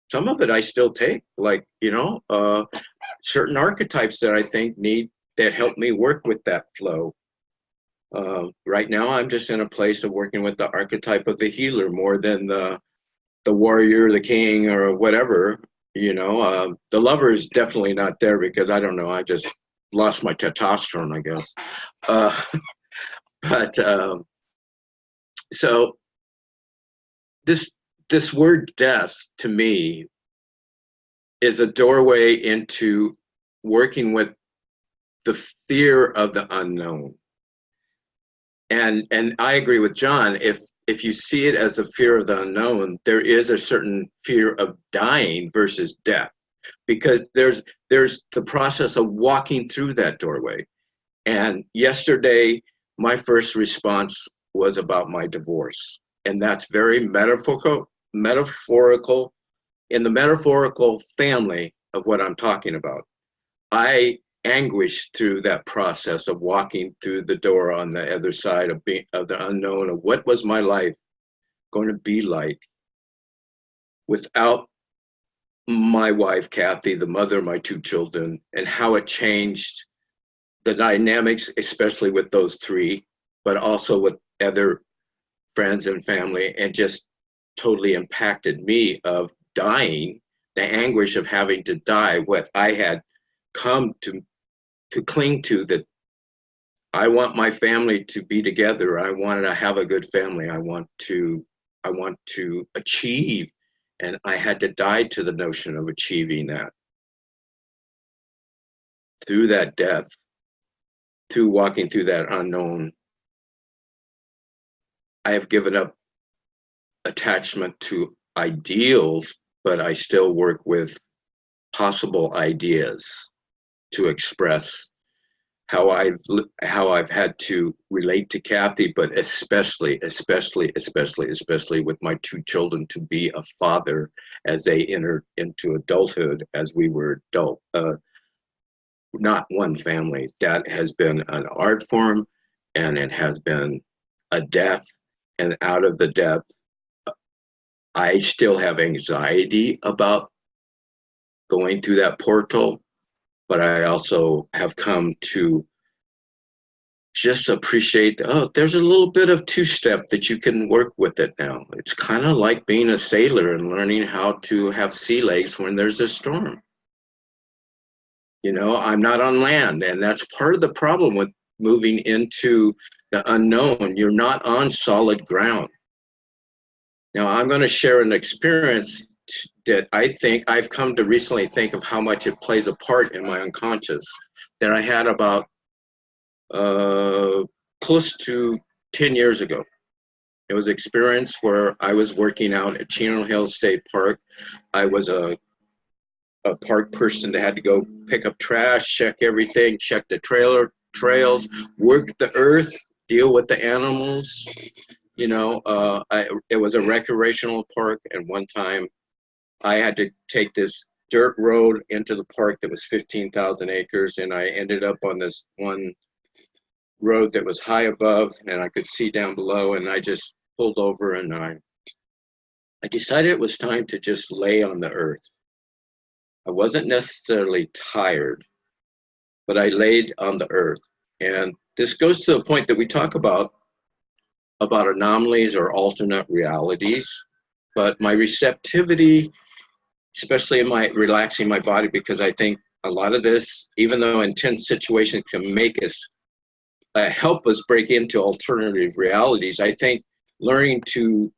Some of it I still take, like, certain archetypes that I think that help me work with that flow. Right now, I'm just in a place of working with the archetype of the healer more than the warrior, the king, or whatever. The lover is definitely not there, because I don't know, I just lost my testosterone, I guess. So this word death to me is a doorway into working with the fear of the unknown. And I agree with John, if you see it as a fear of the unknown, there is a certain fear of dying versus death. because there's the process of walking through that doorway. And yesterday, my first response was about my divorce. And that's very metaphorical in the metaphorical family of what I'm talking about. I anguished through that process of walking through the door on the other side of the unknown of what was my life going to be like without my wife, Kathy, the mother of my two children, and how it changed the dynamics, especially with those three, but also with other friends and family, and just totally impacted me of dying, the anguish of having to die, what I had come to cling to, that I want my family to be together. I want to have a good family. I want to achieve. And I had to die to the notion of achieving that. Through that death, through walking through that unknown, I have given up attachment to ideals, but I still work with possible ideas to express how I've had to relate to Kathy, but especially with my two children, to be a father as they entered into adulthood, as we were not one family. That has been an art form, and it has been a death. And out of the death, I still have anxiety about going through that portal, but I also have come to just appreciate, oh, there's a little bit of two-step that you can work with it now. It's kind of like being a sailor and learning how to have sea legs when there's a storm. You know, I'm not on land, and that's part of the problem with moving into the unknown. You're not on solid ground. Now, I'm going to share an experience that I think I've come to recently think of how much it plays a part in my unconscious, that I had about close to 10 years ago. It was an experience where I was working out at Chino Hills State Park. I was a park person that had to go pick up trash, check everything, check the trails, work the earth, deal with the animals. You know, it was a recreational park, and one time I had to take this dirt road into the park that was 15,000 acres, and I ended up on this one road that was high above, and I could see down below, and I just pulled over, and I decided it was time to just lay on the earth. I wasn't necessarily tired, but I laid on the earth. And this goes to the point that we talk about anomalies or alternate realities, but my receptivity, especially in my relaxing my body, because I think a lot of this, even though intense situations can make us help us break into alternative realities, I think learning to,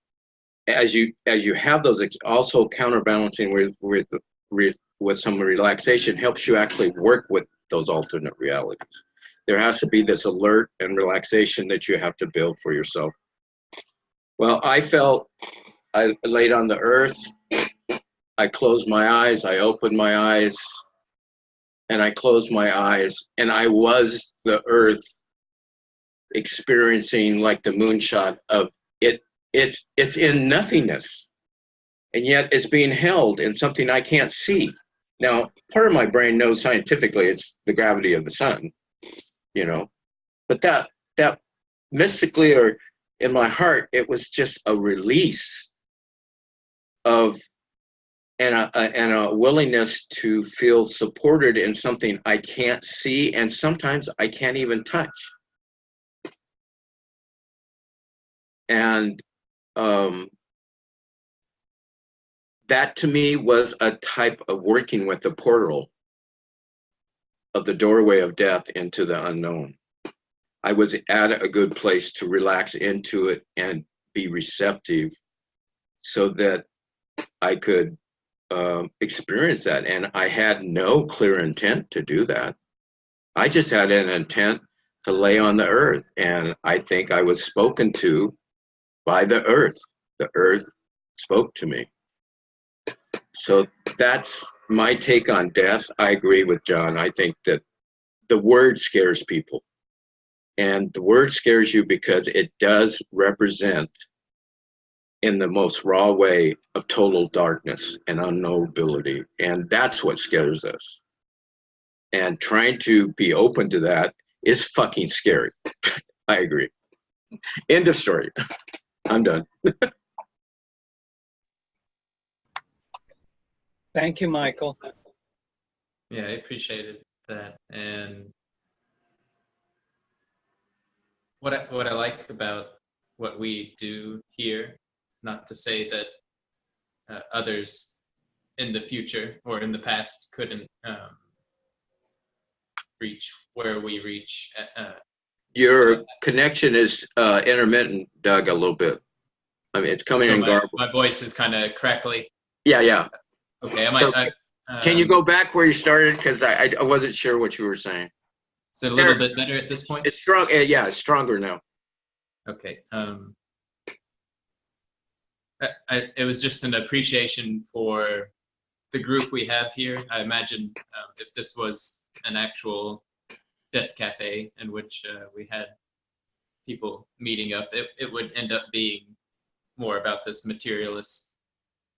as you have those, also counterbalancing with some relaxation helps you actually work with those alternate realities. There has to be this alert and relaxation that you have to build for yourself. Well, I laid on the earth, I closed my eyes, I opened my eyes, and I closed my eyes, and I was the earth, experiencing like the moonshot of it. It's in nothingness, and yet it's being held in something I can't see. Now, part of my brain knows scientifically it's the gravity of the sun, you know, but that mystically, or in my heart, it was just a release of and a willingness to feel supported in something I can't see, and sometimes I can't even touch. And that to me was a type of working with the portal of the doorway of death into the unknown. I was at a good place to relax into it and be receptive so that I could experience that. And I had no clear intent to do that. I just had an intent to lay on the earth. And I think I was spoken to by the earth. The earth spoke to me. So that's my take on death, I agree with John. I think that the word scares people. And the word scares you because it does represent, in the most raw way, of total darkness and unknowability. And that's what scares us. And trying to be open to that is fucking scary. I agree. End of story. I'm done. Thank you, Michael. Yeah, I appreciated that. And what I like about what we do here, not to say that others in the future or in the past couldn't reach where we reach. Your connection is intermittent, Doug, a little bit. I mean, it's coming in garbled. My voice is kind of crackly. Yeah. Okay, I might. Can you go back where you started? Because I wasn't sure what you were saying. Is it a little bit better at this point? It's strong. Yeah, it's stronger now. Okay. It was just an appreciation for the group we have here. I imagine if this was an actual Death Café in which we had people meeting up, it would end up being more about this materialist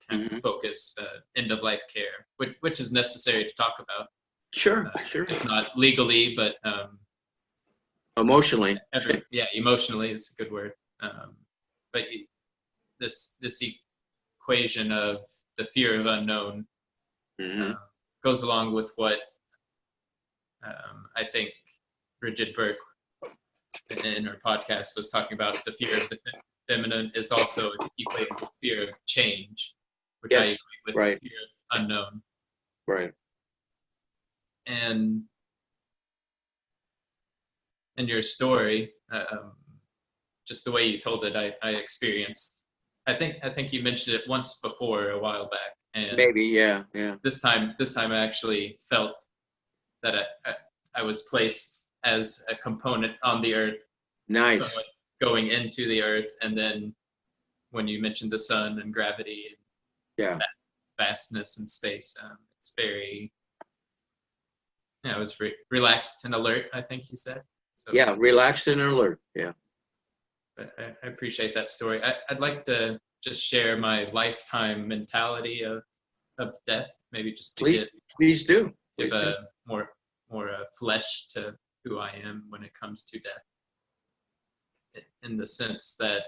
kind of focus, end-of-life care, which is necessary to talk about. Sure. If not legally, but Emotionally. Emotionally is a good word. But this equation of the fear of unknown goes along with what I think Bridget Burke in her podcast was talking about. The fear of the feminine is also equated with fear of change, which I equate with the fear of unknown. Right. And in your story, just the way you told it, I experienced. I think you mentioned it once before a while back, and maybe yeah. This time I actually felt that I was placed as a component on the earth. Nice. Going into the earth, and then when you mentioned the sun and gravity and that vastness in space, it's very. Yeah, I was relaxed and alert, I think you said. So, yeah, relaxed and alert. Yeah. I appreciate that story. I'd like to just share my lifetime mentality of death, maybe just to please do. Give a more flesh to who I am when it comes to death. In the sense that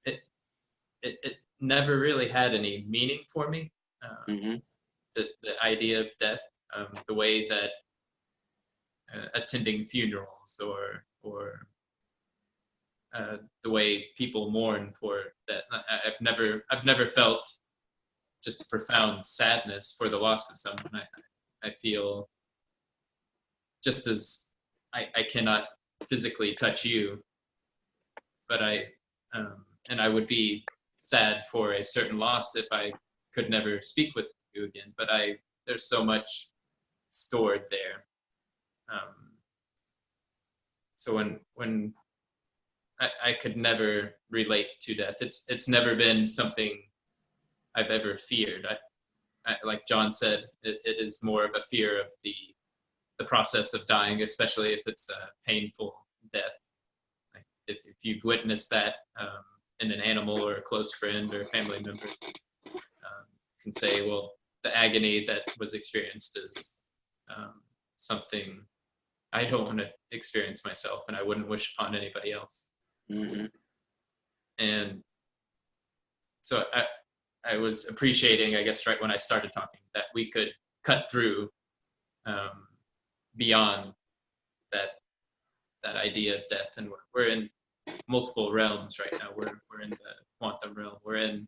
it never really had any meaning for me. The idea of death, the way that attending funerals or the way people mourn for that. I've never felt just a profound sadness for the loss of someone. I feel just as I cannot physically touch you, but I would be sad for a certain loss if I could never speak with you again. But there's so much stored there. So when I could never relate to death. It's never been something I've ever feared. I like John said, it is more of a fear of the process of dying, especially if it's a painful death. Like if you've witnessed that in an animal or a close friend or a family member, can say, well, the agony that was experienced is something I don't want to experience myself, and I wouldn't wish upon anybody else. And so I was appreciating, I guess, right when I started talking, that we could cut through beyond that idea of death, and we're in multiple realms right now. We're in the quantum realm. We're in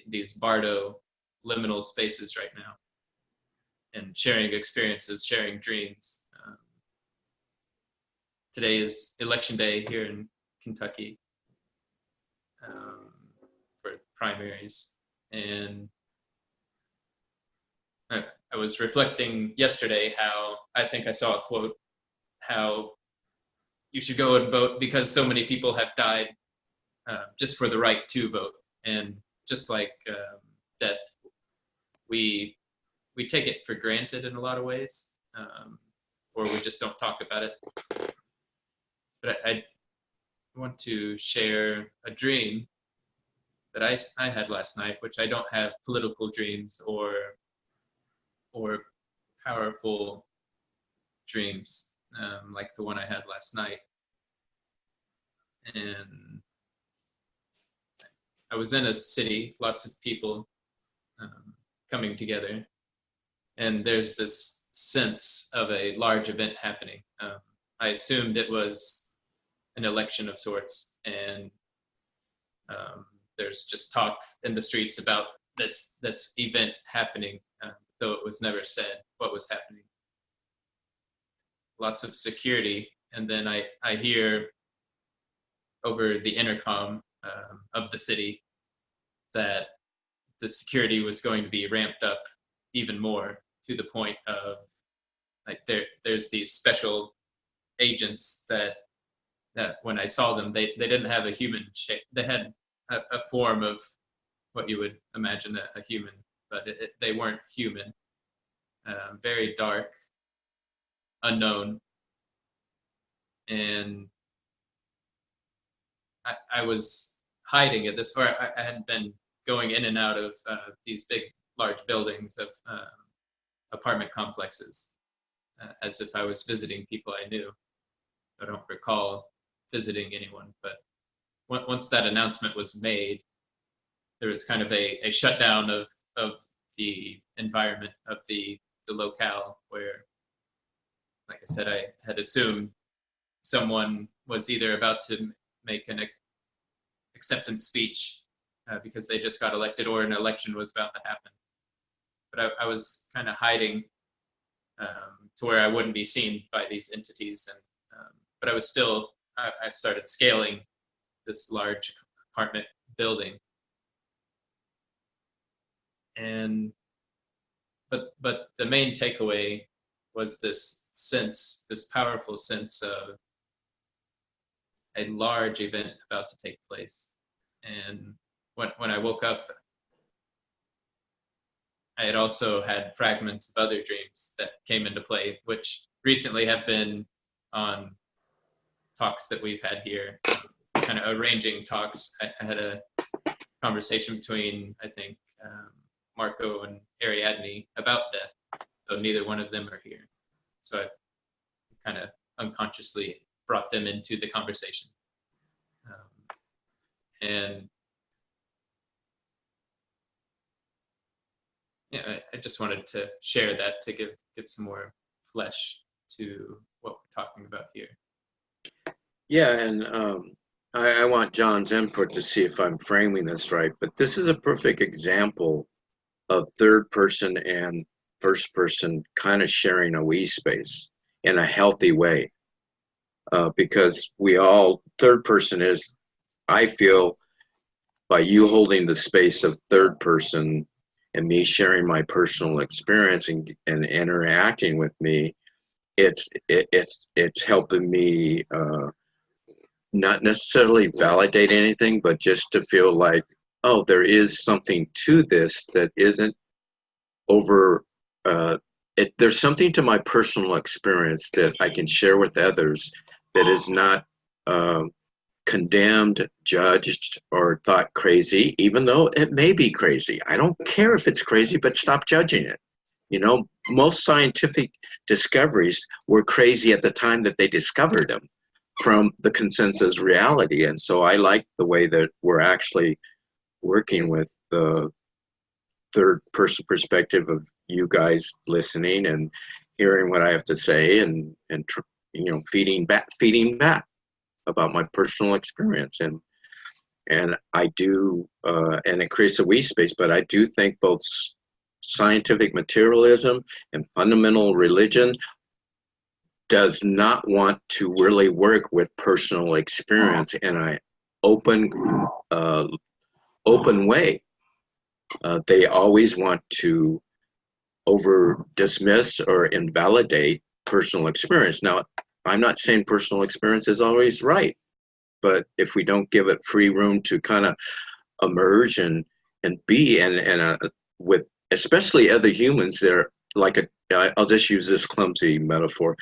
these Bardo liminal spaces right now, and sharing experiences, sharing dreams. Today is election day here in Kentucky for primaries, and I was reflecting yesterday how I think I saw a quote, how you should go and vote because so many people have died just for the right to vote. And just like death we take it for granted in a lot of ways, or we just don't talk about it. But I want to share a dream that I had last night, which I don't have political dreams or powerful dreams like the one I had last night. And I was in a city, lots of people coming together, and there's this sense of a large event happening. I assumed it was an election of sorts, and there's just talk in the streets about this event happening, though it was never said what was happening. Lots of security, and then I hear over the intercom of the city that the security was going to be ramped up even more, to the point of like there's these special agents that when I saw them, they didn't have a human shape. They had a form of what you would imagine a human, but they weren't human. Very dark, unknown, and I was hiding at this point. I had been going in and out of these big, large buildings of apartment complexes, as if I was visiting people I knew. I don't recall visiting anyone, but once that announcement was made, there was kind of a shutdown of the environment, of the locale, where, like I said, I had assumed someone was either about to make an acceptance speech because they just got elected, or an election was about to happen. But I was kind of hiding to where I wouldn't be seen by these entities, and but I was still, I started scaling this large apartment building, and but the main takeaway was this sense, this powerful sense of a large event about to take place. And when I woke up, I had also had fragments of other dreams that came into play, which recently have been on talks that we've had here, kind of arranging talks. I had a conversation between, I think, Marco and Ariadne about death, though neither one of them are here. So I kind of unconsciously brought them into the conversation. And yeah, I just wanted to share that to give some more flesh to what we're talking about here. Yeah, and I want John's input to see if I'm framing this right, but this is a perfect example of third person and first person kind of sharing a we space in a healthy way. Because we all, third person is, I feel, by you holding the space of third person and me sharing my personal experience and interacting with me, it's helping me not necessarily validate anything, but just to feel like, oh, there is something to this that isn't over. There's something to my personal experience that I can share with others that is not condemned, judged, or thought crazy, even though it may be crazy. I don't care if it's crazy, but stop judging it. You know, most scientific discoveries were crazy at the time that they discovered them from the consensus reality. And so I like the way that we're actually working with the third person perspective of you guys listening and hearing what I have to say and you know, feeding back about my personal experience. And I do, and it creates a we space, but I do think both scientific materialism and fundamental religion does not want to really work with personal experience in an open way. They always want to dismiss or invalidate personal experience. Now, I'm not saying personal experience is always right, but if we don't give it free room to kind of emerge and be with especially other humans, they're like I'll just use this clumsy metaphor.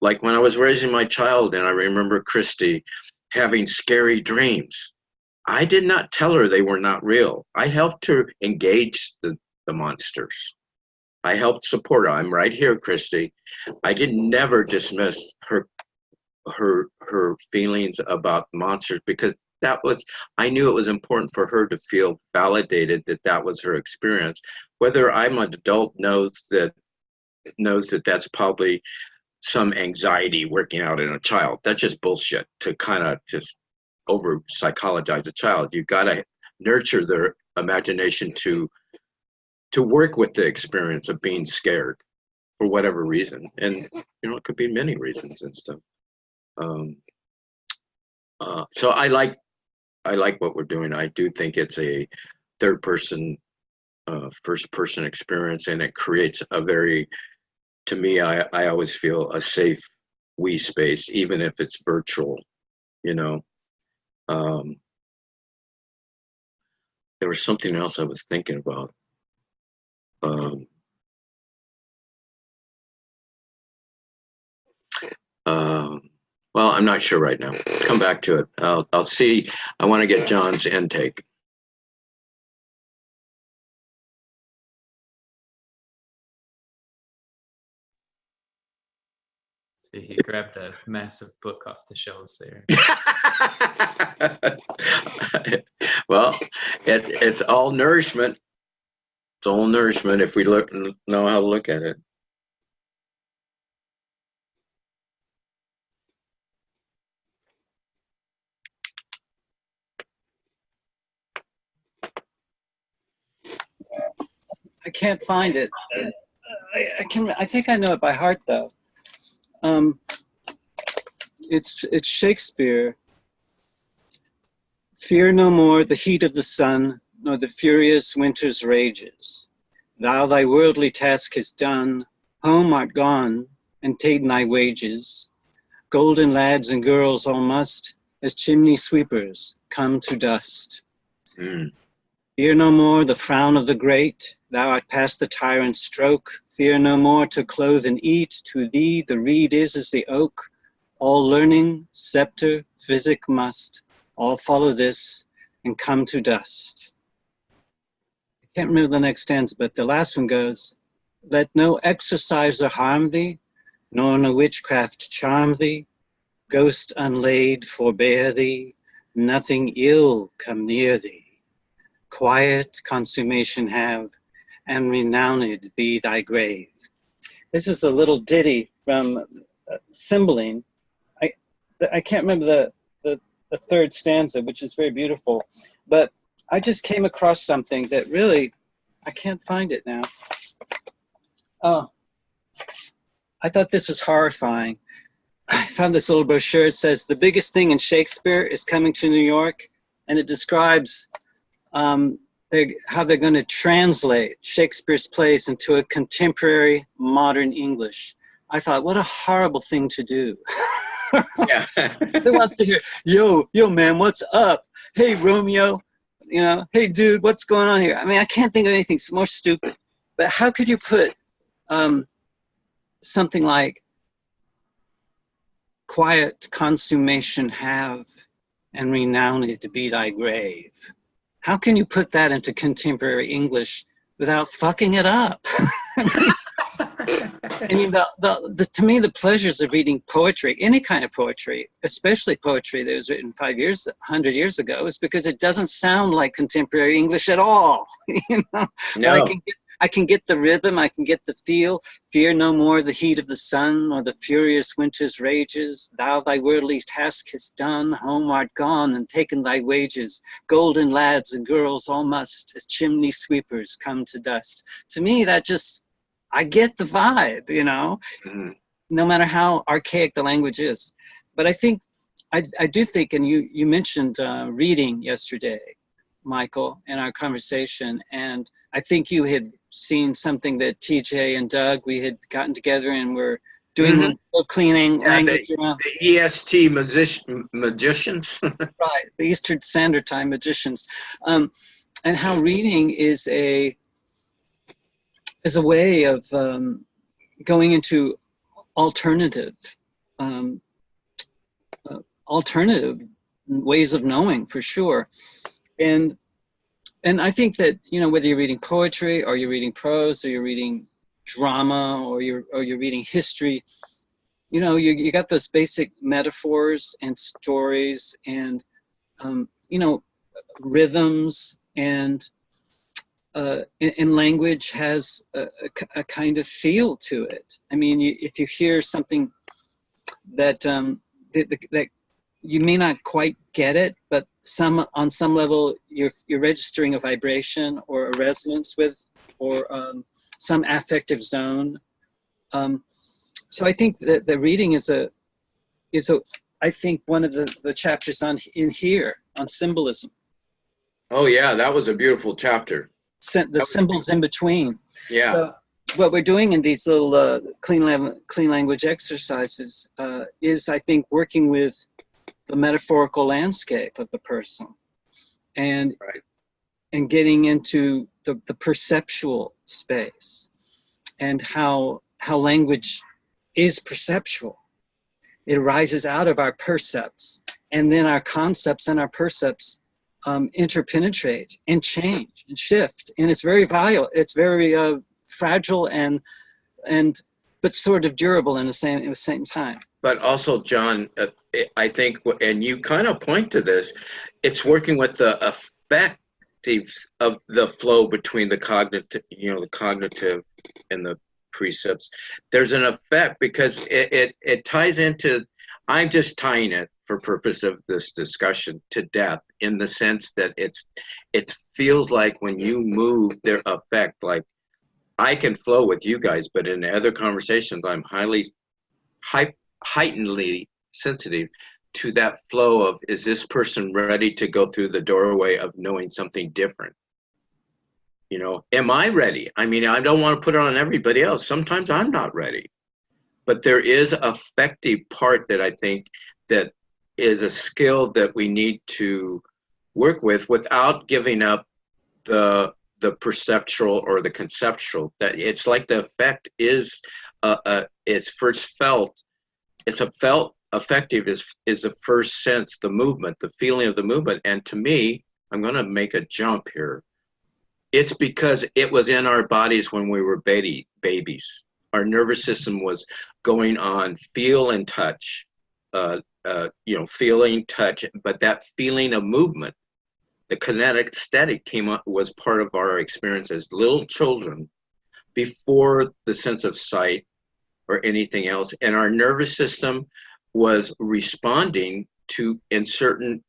Like when I was raising my child, and I remember Christy having scary dreams. I did not tell her they were not real. I helped her engage the monsters. I helped support her. I'm right here, Christy. I did never dismiss her feelings about monsters, because that was, I knew it was important for her to feel validated that that was her experience. Whether I'm an adult knows that that's probably some anxiety working out in a child. That's just bullshit to kind of just over psychologize a child. You got to nurture their imagination to work with the experience of being scared for whatever reason, and it could be many reasons and stuff. So I like what we're doing. I do think it's a third person, first person experience, and it creates a very, to me, I always feel a safe we space, even if it's virtual. There was something else I was thinking about. Well, I'm not sure right now. Come back to it. I'll see. I want to get John's intake. See, he grabbed a massive book off the shelves there. Well, it's all nourishment. It's all nourishment if we know how to look at it. I can't find it. I think I know it by heart though. It's Shakespeare. Fear no more the heat of the sun, nor the furious winter's rages. Thou thy worldly task hast done, home art gone, and ta'en thy wages. Golden lads and girls all must, as chimney sweepers, come to dust. Fear no more the frown of the great, thou art past the tyrant's stroke. Fear no more to clothe and eat, to thee the reed is as the oak. All learning, scepter, physic must, all follow this and come to dust. I can't remember the next stanza, but the last one goes, let no exerciser harm thee, nor no witchcraft charm thee. Ghost unlaid forbear thee, nothing ill come near thee. Quiet consummation have, and renowned be thy grave. This is a little ditty from Cymbeline. I can't remember the third stanza, which is very beautiful, but I just came across something that really, I can't find it now. Oh, I thought this was horrifying. I found this little brochure. It says, the biggest thing in Shakespeare is coming to New York, and it describes how they're going to translate Shakespeare's plays into a contemporary modern English. I thought, what a horrible thing to do. Yeah. Who wants to hear, yo man, what's up? Hey Romeo, hey dude, what's going on here? I mean, I can't think of anything more stupid. But how could you put something like quiet consummation have, and renowned to be thy grave? How can you put that into contemporary English without fucking it up? I mean, to me, the pleasures of reading poetry, any kind of poetry, especially poetry that was written 100 years ago, is because it doesn't sound like contemporary English at all. No. I can get the rhythm, I can get the feel. Fear no more the heat of the sun, or the furious winter's rages. Thou thy worldly task hast done, home art gone, and taken thy wages. Golden lads and girls all must, as chimney sweepers, come to dust. To me, that just, I get the vibe, Mm-hmm. No matter how archaic the language is. But I think, I do think, and you mentioned reading yesterday, Michael, in our conversation, and I think you had seen something that TJ and Doug, we had gotten together and were doing a little cleaning language around. The EST magicians. Right, the Eastern Standard Time magicians. And how reading is as a way of going into alternative alternative ways of knowing, for sure. And I think that, you know, whether you're reading poetry or you're reading prose or you're reading drama or you're reading history, you know, you got those basic metaphors and stories and you know, rhythms, and language has a kind of feel to it. I mean, if you hear something that that you may not quite get it, but on some level you're registering a vibration or a resonance with, or some affective zone. So I think that the reading is I think one of the chapters in here on symbolism. Oh yeah, that was a beautiful chapter. The symbols in between. Yeah. So what we're doing in these little clean language exercises is, I think, working with the metaphorical landscape of the person, and right. and getting into the perceptual space, and how language is perceptual. It arises out of our percepts, and then our concepts and our percepts interpenetrate and change and shift, and it's very vital. It's very fragile and but sort of durable at the same time. But also, John, I think, and you kind of point to this, it's working with the effectives of the flow between the cognitive, you know, the cognitive and the precepts. There's an effect because it ties into, I'm just tying it for purpose of this discussion to death, in the sense that it feels like when you move, their effect, like I can flow with you guys, but in other conversations, I'm heightenedly sensitive to that flow of, is this person ready to go through the doorway of knowing something different? You know, am I ready? I mean, I don't want to put it on everybody else. Sometimes I'm not ready. But there is an effective part that I think that is a skill that we need to work with without giving up the perceptual or the conceptual. That it's like the effect is it's first felt. It's a felt effective is the first sense, the movement, the feeling of the movement. And to me, I'm going to make a jump here. It's because it was in our bodies when we were babies. Our nervous system was going on feel and touch, you know, feeling, touch, but that feeling of movement, the kinetic aesthetic was part of our experience as little children before the sense of sight or anything else. And our nervous system was responding to in certain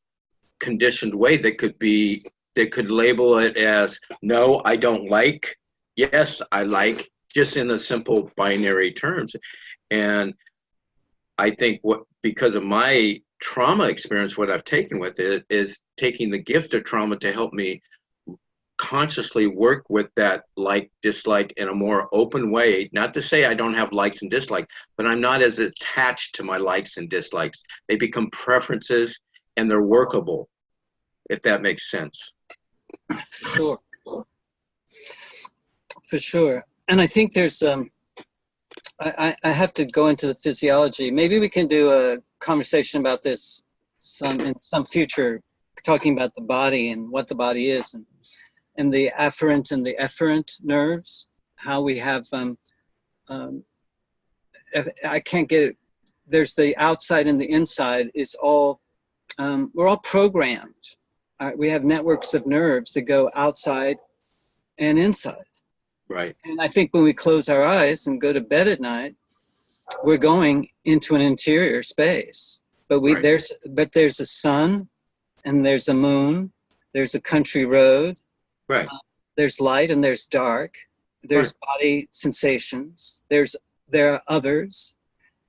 conditioned way that could label it as, no, I don't like, yes, I like, just in the simple binary terms. And I think because of my trauma experience, what I've taken with it is taking the gift of trauma to help me consciously work with that like, dislike in a more open way. Not to say I don't have likes and dislikes, but I'm not as attached to my likes and dislikes. They become preferences and they're workable, if that makes sense. Sure. For sure. And I think there's, I have to go into the physiology. Maybe we can do a conversation about this in some future, talking about the body and what the body is, and the afferent and the efferent nerves, how we have, I can't get it. There's the outside and the inside is all, we're all programmed. We have networks of nerves that go outside and inside. Right. And I think when we close our eyes and go to bed at night, we're going into an interior space. But Right. there's a sun, and there's a moon, there's a country road, Right. There's light and there's dark, there's body sensations, there are others.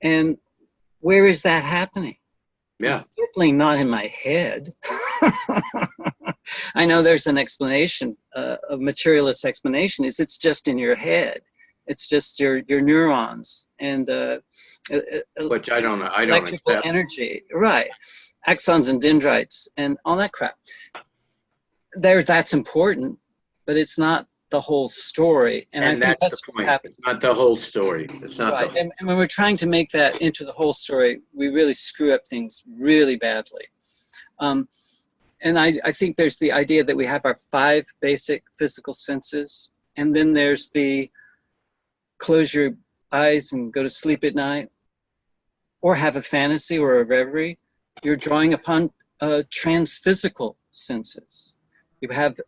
And where is that happening? Yeah. Certainly not in my head. I know there's an explanation, a materialist explanation, is it's just in your head. It's just your neurons and Which I don't electrical accept. energy, right? Axons and dendrites and all that crap. That's important, but it's not the whole story. And I think that's the point. It's not the whole story. It's not right. the. And when we're trying to make that into the whole story, we really screw up things really badly. And I think there's the idea that we have our 5 basic physical senses, and then there's the close your eyes and go to sleep at night, or have a fantasy or a reverie. You're drawing upon transphysical senses. You have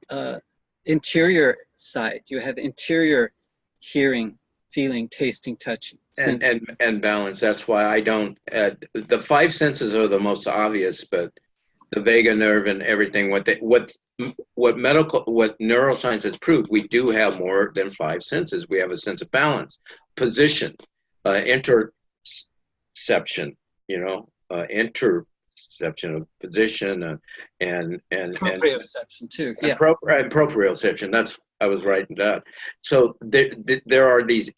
interior sight. You have interior hearing, feeling, tasting, touching. And balance. That's why I don't. The 5 senses are the most obvious, but the vagus nerve and everything. What neuroscience has proved, we do have more than 5 senses. We have a sense of balance, position, interception. Interception of position and proprioception too. Yeah. And proprioception. That's I was writing that. So there are these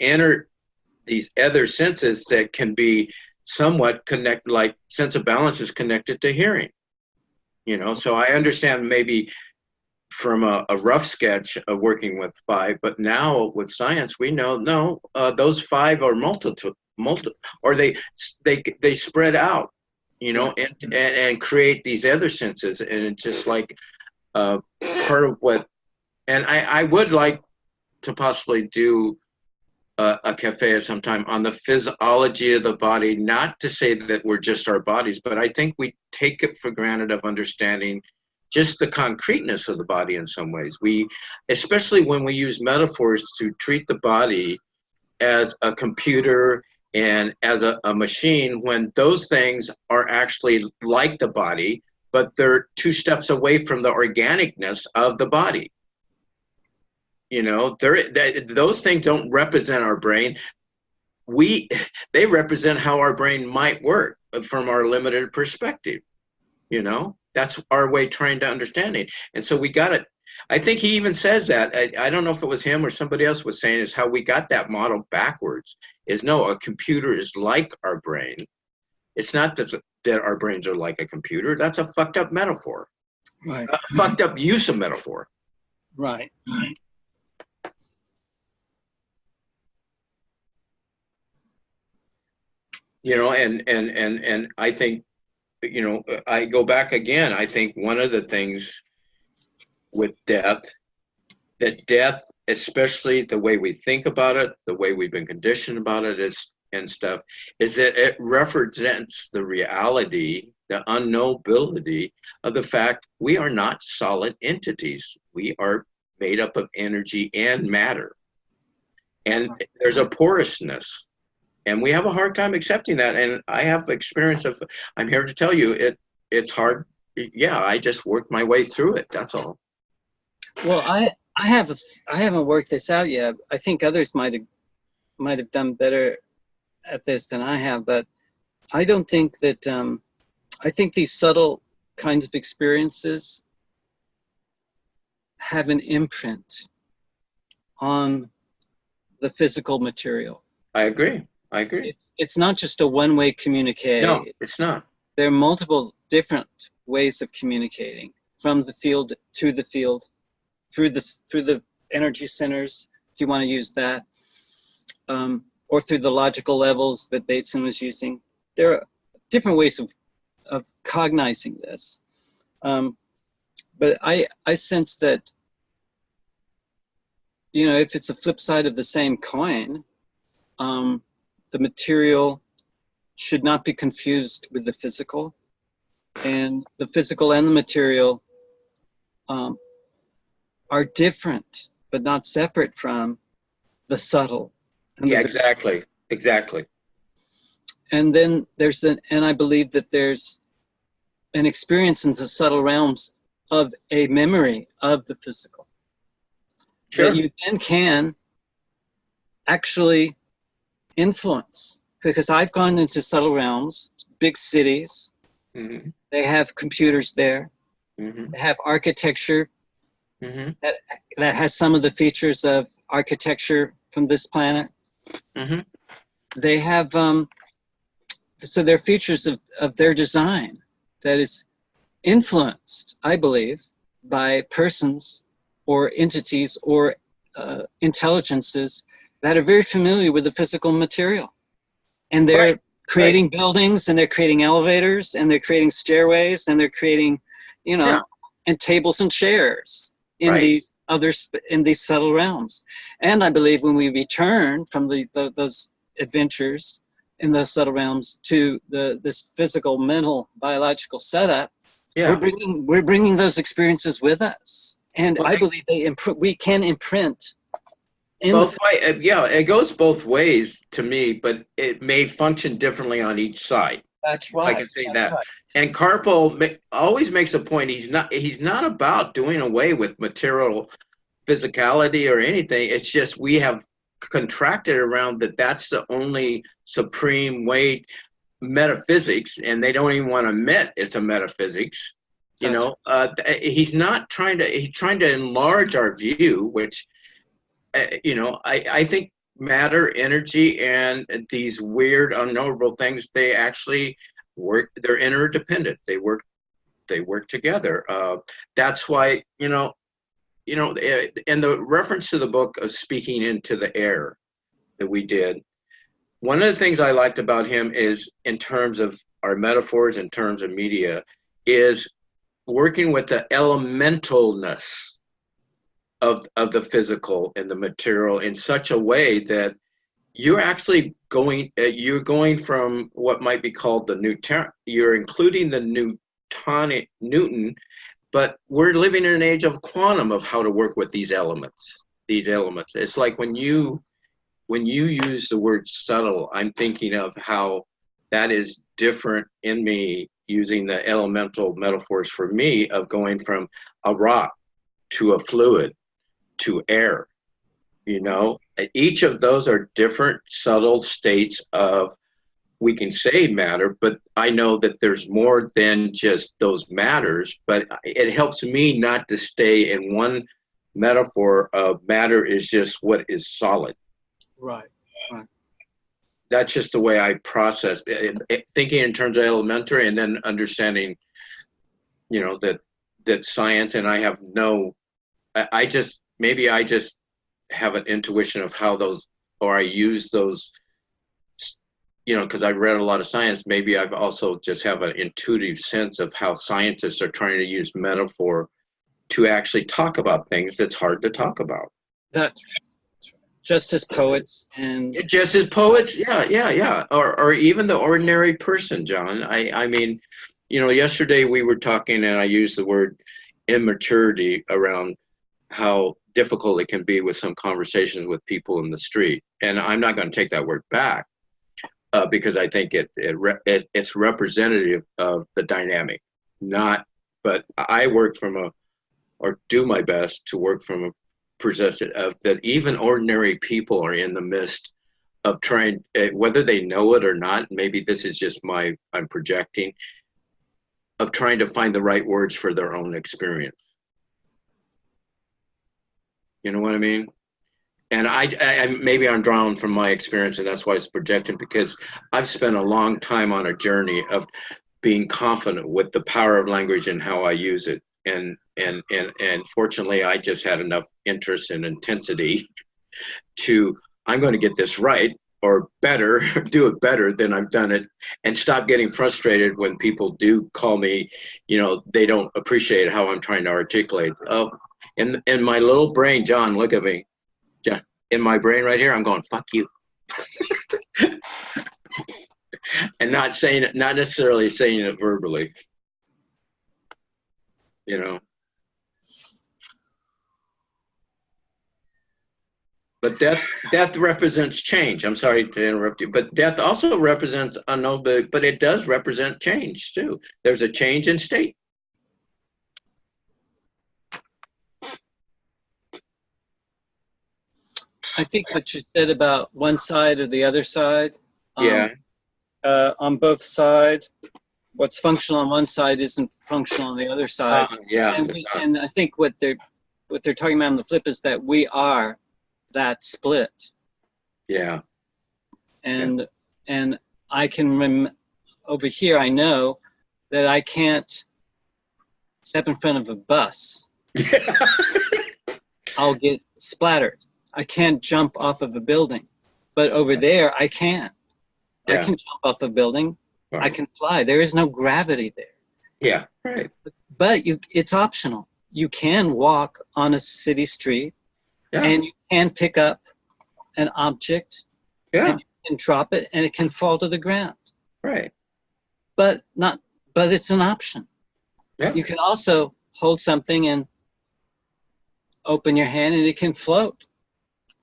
other senses that can be somewhat connected, like sense of balance is connected to hearing. So I understand maybe from a rough sketch of working with 5, but now with science we know those 5 are or they spread out, and create these other senses, and it's just like part of what. And I would like to possibly do a cafe at some time on the physiology of the body, not to say that we're just our bodies, but I think we take it for granted of understanding just the concreteness of the body in some ways. Especially when we use metaphors to treat the body as a computer and as a machine, when those things are actually like the body, but they're 2 steps away from the organicness of the body. Those things don't represent our brain. They represent how our brain might work from our limited perspective. That's our way trying to understand it. And so we got it. I think he even says that. I don't know if it was him or somebody else was saying, is how we got that model backwards. Is no, a computer is like our brain. It's not that our brains are like a computer. That's a fucked up metaphor. Right. A fucked up use of metaphor. Right. And I think, I go back again. I think one of the things with death, especially the way we think about it, the way we've been conditioned about it is that it represents the reality, the unknowability of the fact we are not solid entities. We are made up of energy and matter. And there's a porousness. And we have a hard time accepting that. And I have experience of, I'm here to tell you, it's hard. Yeah, I just worked my way through it. That's all. Well, I haven't worked this out yet. I think others might have done better at this than I have, but I don't think that, I think these subtle kinds of experiences have an imprint on the physical material. I agree. It's not just a one-way communique. No, it's not. There are multiple different ways of communicating, from the field to the field, through the energy centers, if you want to use that, or through the logical levels that Bateson was using. There are different ways of cognizing this. But I sense that, if it's a flip side of the same coin, the material should not be confused with the physical, and the physical and the material are different, but not separate from the subtle. Yeah, exactly. And then and I believe that there's an experience in the subtle realms of a memory of the physical. Sure. That you then can actually influence, because I've gone into subtle realms, big cities. Mm-hmm. They have computers there. Mm-hmm. They have architecture mm-hmm. that has some of the features of architecture from this planet. Mm-hmm. They have so they're features of their design that is influenced, I believe, by persons or entities or intelligences that are very familiar with the physical material. And they're Right. creating buildings, and they're creating elevators, and they're creating stairways, and they're creating, you know, Yeah. and tables and chairs in Right. these in these subtle realms. And I believe when we return from those adventures in those subtle realms to this physical, mental, biological setup, Yeah. we're bringing those experiences with us. And Well, I believe we can imprint in both way, yeah, it goes both ways to me, but it may function differently on each side. That's I right. can say That's that. right. And Karpel always makes a point. He's not about doing away with material physicality or anything. It's just we have contracted around that. That's the only supreme way metaphysics, and they don't even want to admit it's a metaphysics. You That's know, he's not trying to. He's trying to enlarge our view, which you know, I think matter, energy, and these weird, unknowable things, they actually work. They're interdependent. They work together. That's why, and the reference to the book of Speaking into the Air that we did. One of the things I liked about him is, in terms of our metaphors, in terms of media, is working with the elementalness of the physical and the material in such a way that you're actually going from what might be called the Newton, you're including the Newton, but we're living in an age of quantum of how to work with these elements. It's like when you use the word subtle, I'm thinking of how that is different in me, using the elemental metaphors for me of going from a rock to a fluid to air. You know, each of those are different subtle states of, we can say matter, but I know that there's more than just those matters. But it helps me not to stay in one metaphor of matter is just what is solid. right. Right. That's just the way I process thinking in terms of elementary, and then understanding, that science, and I have I just have an intuition of how those, or I use those, because I've read a lot of science. Maybe I've also just have an intuitive sense of how scientists are trying to use metaphor to actually talk about things that's hard to talk about. That's right. Just as poets and Just as poets, yeah. Or even the ordinary person, John. I mean, yesterday we were talking, and I used the word immaturity around how difficult it can be with some conversations with people in the street. And I'm not going to take that word back because I think it's representative of the dynamic. But I work or do my best to work from a perspective of that even ordinary people are in the midst of trying, whether they know it or not, maybe this is just I'm projecting, of trying to find the right words for their own experience. You know what I mean? And I maybe I'm drawn from my experience, and that's why it's projected, because I've spent a long time on a journey of being confident with the power of language and how I use it. And fortunately, I just had enough interest and intensity I'm going to get this right, or better, do it better than I've done it, and stop getting frustrated when people do call me, they don't appreciate how I'm trying to articulate. Oh, in my little brain, John, look at me. John, in my brain right here, I'm going, fuck you. And not necessarily saying it verbally. But death represents change. I'm sorry to interrupt you, but death also represents unknown, but it does represent change too. There's a change in state. I think what you said about one side or the other side. Yeah. On both sides, what's functional on one side isn't functional on the other side. Yeah. And I think what they're talking about on the flip is that we are that split. Yeah. And I can over here, I know that I can't step in front of a bus. I'll get splattered. I can't jump off of a building, but over there I can. I can jump off a building. I can fly. There is no gravity there. Yeah, right. But it's optional. You can walk on a city street, and you can pick up an object, and you can drop it, and it can fall to the ground. Right. But it's an option. Yeah. You can also hold something and open your hand, and it can float.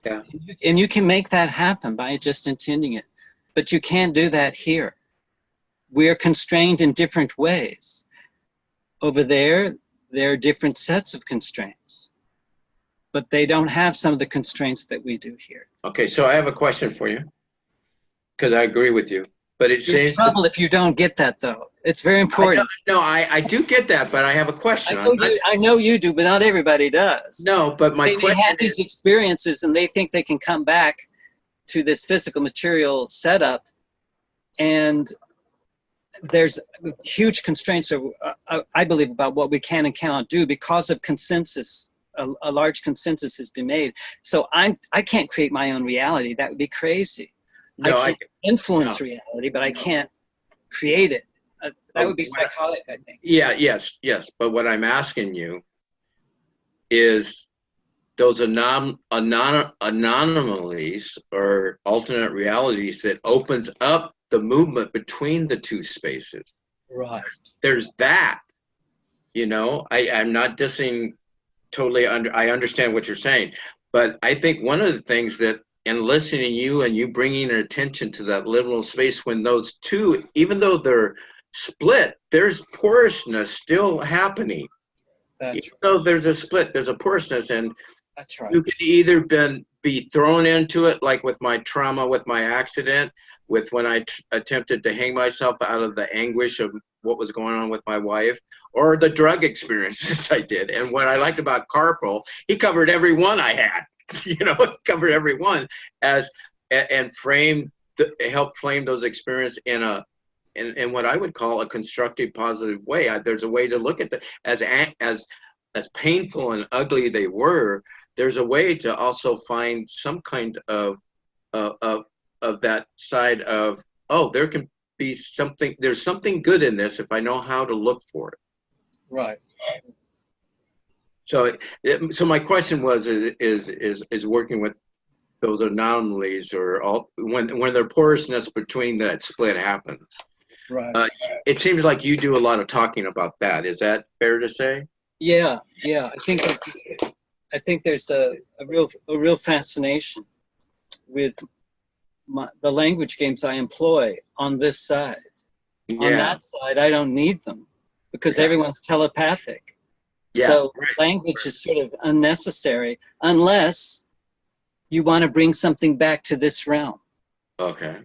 Yeah. And you can make that happen by just intending it. But you can't do that here. We're constrained in different ways. Over there are different sets of constraints, but they don't have some of the constraints that we do here. Okay, so I have a question for you, because I agree with you. But it You're in seems trouble if you don't get that, though. It's very important. I do get that, but I have a question. I know you do, but not everybody does. No, but my question They have these experiences, and they think they can come back to this physical material setup, and there's huge constraints, I believe, about what we can and cannot do because of consensus. A large consensus has been made. So I can't create my own reality. That would be crazy. No, I can influence reality, but I can't create it. That would be psychotic, I think. Yeah, yes. But what I'm asking you is those anomalies or alternate realities that opens up the movement between the two spaces. Right. There's that, I'm not dissing totally. I understand what you're saying, but I think one of the things that in listening to you and you bringing your attention to that liminal space, when those two, even though they're split, there's porousness still happening. Even though there's a split, there's a porousness, and that's right. You can either be thrown into it, like with my trauma, with my accident, with when I attempted to hang myself out of the anguish of what was going on with my wife, or the drug experiences I did. And what I liked about Kripal, he covered every one I had, covered every one and helped frame those experiences in what I would call a constructive, positive way. There's a way to look at that. As painful and ugly they were, there's a way to also find some kind of that side of, there can be something, there's something good in this if I know how to look for it. Right. So my question is working with those anomalies, or when their porousness between that split happens. Right. It seems like you do a lot of talking about that. Is that fair to say? Yeah. I think there's a real fascination with the language games I employ on this side. Yeah. On that side, I don't need them because everyone's telepathic. Yeah, so language is sort of unnecessary unless you want to bring something back to this realm. Okay.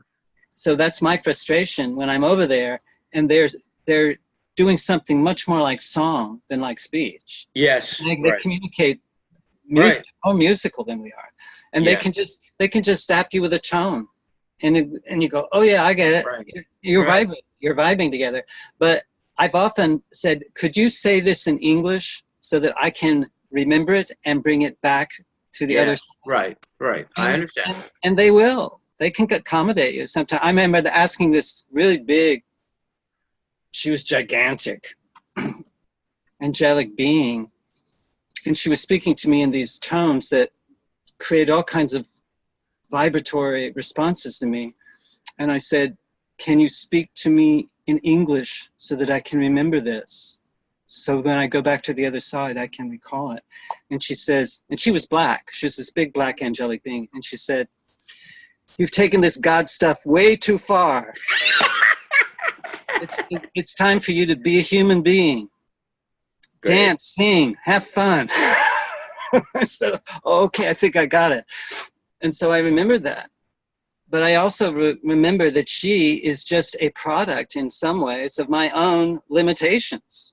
So that's my frustration when I'm over there and they're doing something much more like song than like speech. Yes. They communicate more musical than we are. And they can just zap you with a tone. And you go, oh yeah, I get it. Right. You're vibing together. But I've often said, could you say this in English so that I can remember it and bring it back to the other side? Right. I understand. And they will. They can accommodate you sometimes. I remember asking this really big, she was gigantic, angelic being, and she was speaking to me in these tones that create all kinds of vibratory responses to me. And I said, can you speak to me in English so that I can remember this? So when I go back to the other side, I can recall it. And she says, and she was black. She was this big black angelic being. And she said, you've taken this God stuff way too far. It's time for you to be a human being. Great. Dance, sing, have fun. I said, okay, I think I got it. And so I remember that. But I also remember that she is just a product in some ways of my own limitations.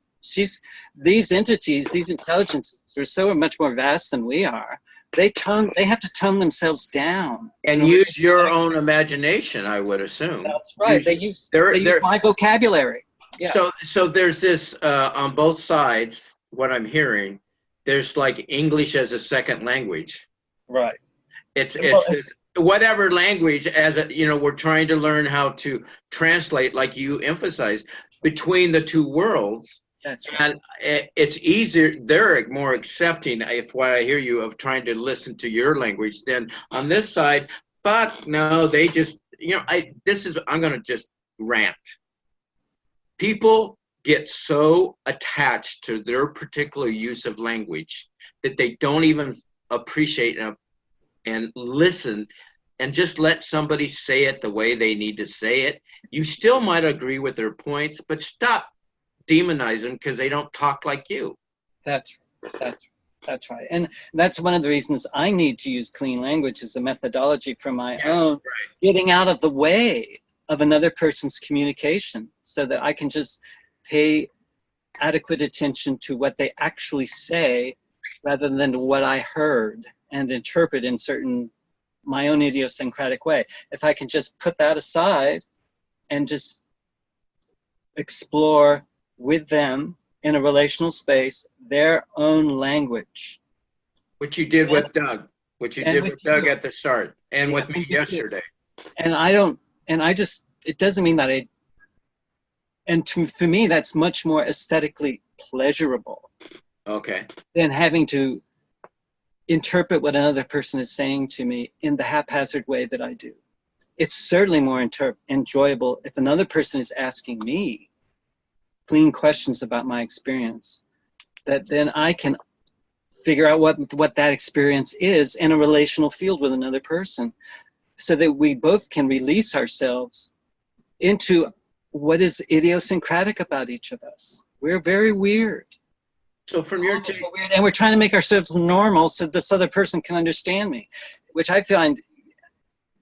These entities, these intelligences are so much more vast than we are. They have to tone themselves down. And use your own imagination, I would assume. That's right. They use my vocabulary. Yeah. So there's this, on both sides, what I'm hearing there's like English as a second language. Right. It's Well, this whatever language as a, we're trying to learn how to translate, like you emphasize, between the two worlds. that's right. And it's easier, they're more accepting, if what I hear you, of trying to listen to your language than on this side. But no, they just, I'm going to just rant. People get so attached to their particular use of language that they don't even appreciate and listen and just let somebody say it the way they need to say it. You still might agree with their points, but stop demonizing them because they don't talk like you. That's right. And that's one of the reasons I need to use clean language as a methodology for my own, getting out of the way of another person's communication so that I can just pay adequate attention to what they actually say rather than to what I heard and interpret in my own idiosyncratic way. If I can just put that aside and just explore with them in a relational space their own language. Which you did with Doug. Which you did with Doug at the start and with me yesterday. And it doesn't mean that for me, that's much more aesthetically pleasurable. Okay. Than having to interpret what another person is saying to me in the haphazard way that I do. It's certainly more enjoyable if another person is asking me clean questions about my experience, that then I can figure out what that experience is in a relational field with another person, so that we both can release ourselves into what is idiosyncratic about each of us. We're very weird. So from your take, and we're trying to make ourselves normal so this other person can understand me, which I find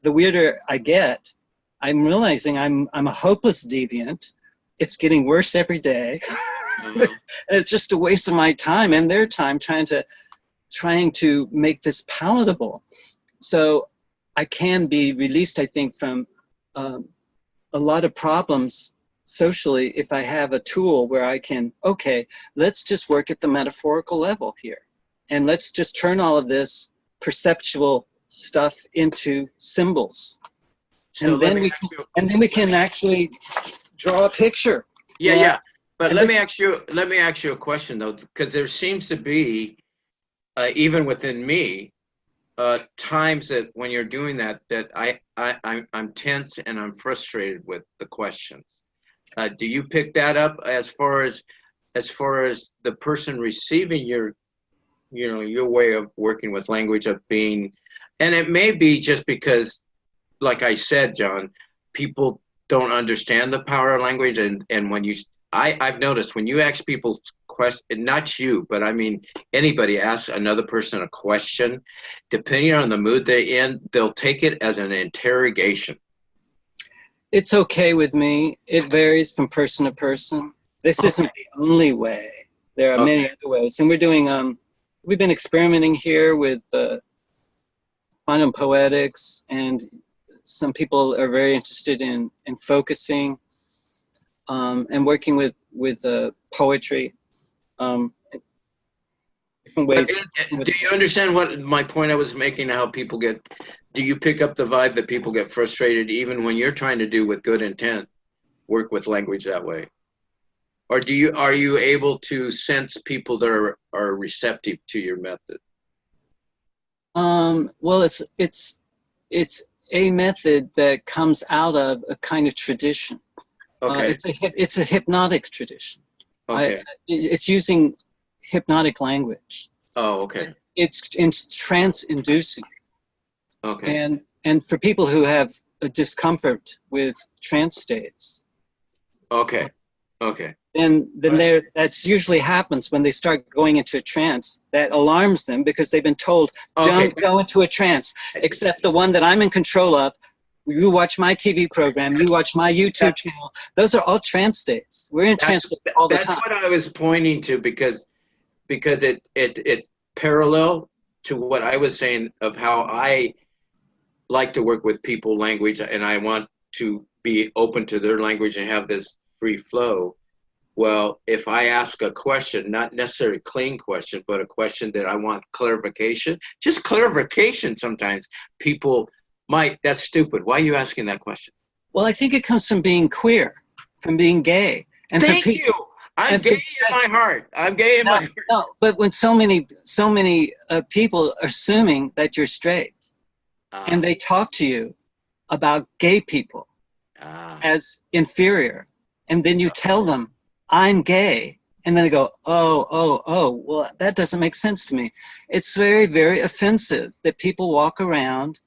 the weirder I get, I'm realizing I'm a hopeless deviant. It's getting worse every day. Mm-hmm. It's just a waste of my time and their time trying to make this palatable. So I can be released, I think, from a lot of problems socially if I have a tool where I can, okay, let's just work at the metaphorical level here. And let's just turn all of this perceptual stuff into symbols. So and then we can actually draw a picture. Yeah. But let me ask you a question though, because there seems to be, even within me, times that when you're doing that I'm tense and I'm frustrated with the questions. Do you pick that up as far as the person receiving your way of working with language, of being, and it may be just because, like I said, John, people don't understand the power of language, and when I've noticed when you ask people question, not you, but I mean anybody asks another person a question, depending on the mood they're in, they'll take it as an interrogation. It's okay with me. It varies from person to person. This isn't the only way. There are many other ways, and we're doing. We've been experimenting here with quantum poetics, and some people are very interested in focusing and working with poetry. Different ways. Do you understand what my point I was making? How people do you pick up the vibe that people get frustrated even when you're trying to do with good intent, work with language that way? Or are you able to sense people that are receptive to your method? Well, it's a method that comes out of a kind of tradition. Okay. It's a hypnotic tradition. Okay. It's using hypnotic language. Oh, okay. It's trance-inducing. Okay. And for people who have a discomfort with trance states. Okay. Okay. Then that's usually happens when they start going into a trance. That alarms them because they've been told, don't go into a trance, except the one that I'm in control of. You watch my TV program, you watch my YouTube channel. Those are all trance states. We're in trance states all the time. That's what I was pointing to because it parallel to what I was saying of how I like to work with people language, and I want to be open to their language and have this free flow. Well, if I ask a question, not necessarily a clean question, but a question that I want clarification, just clarification, sometimes people might, that's stupid. Why are you asking that question? Well, I think it comes from being queer, from being gay. And Thank you. I'm gay in my heart. I'm gay in my heart. No, but when so many people are assuming that you're straight, and they talk to you about gay people as inferior, and then you tell them, I'm gay, and then they go, oh, well, that doesn't make sense to me. It's very, very offensive that people walk around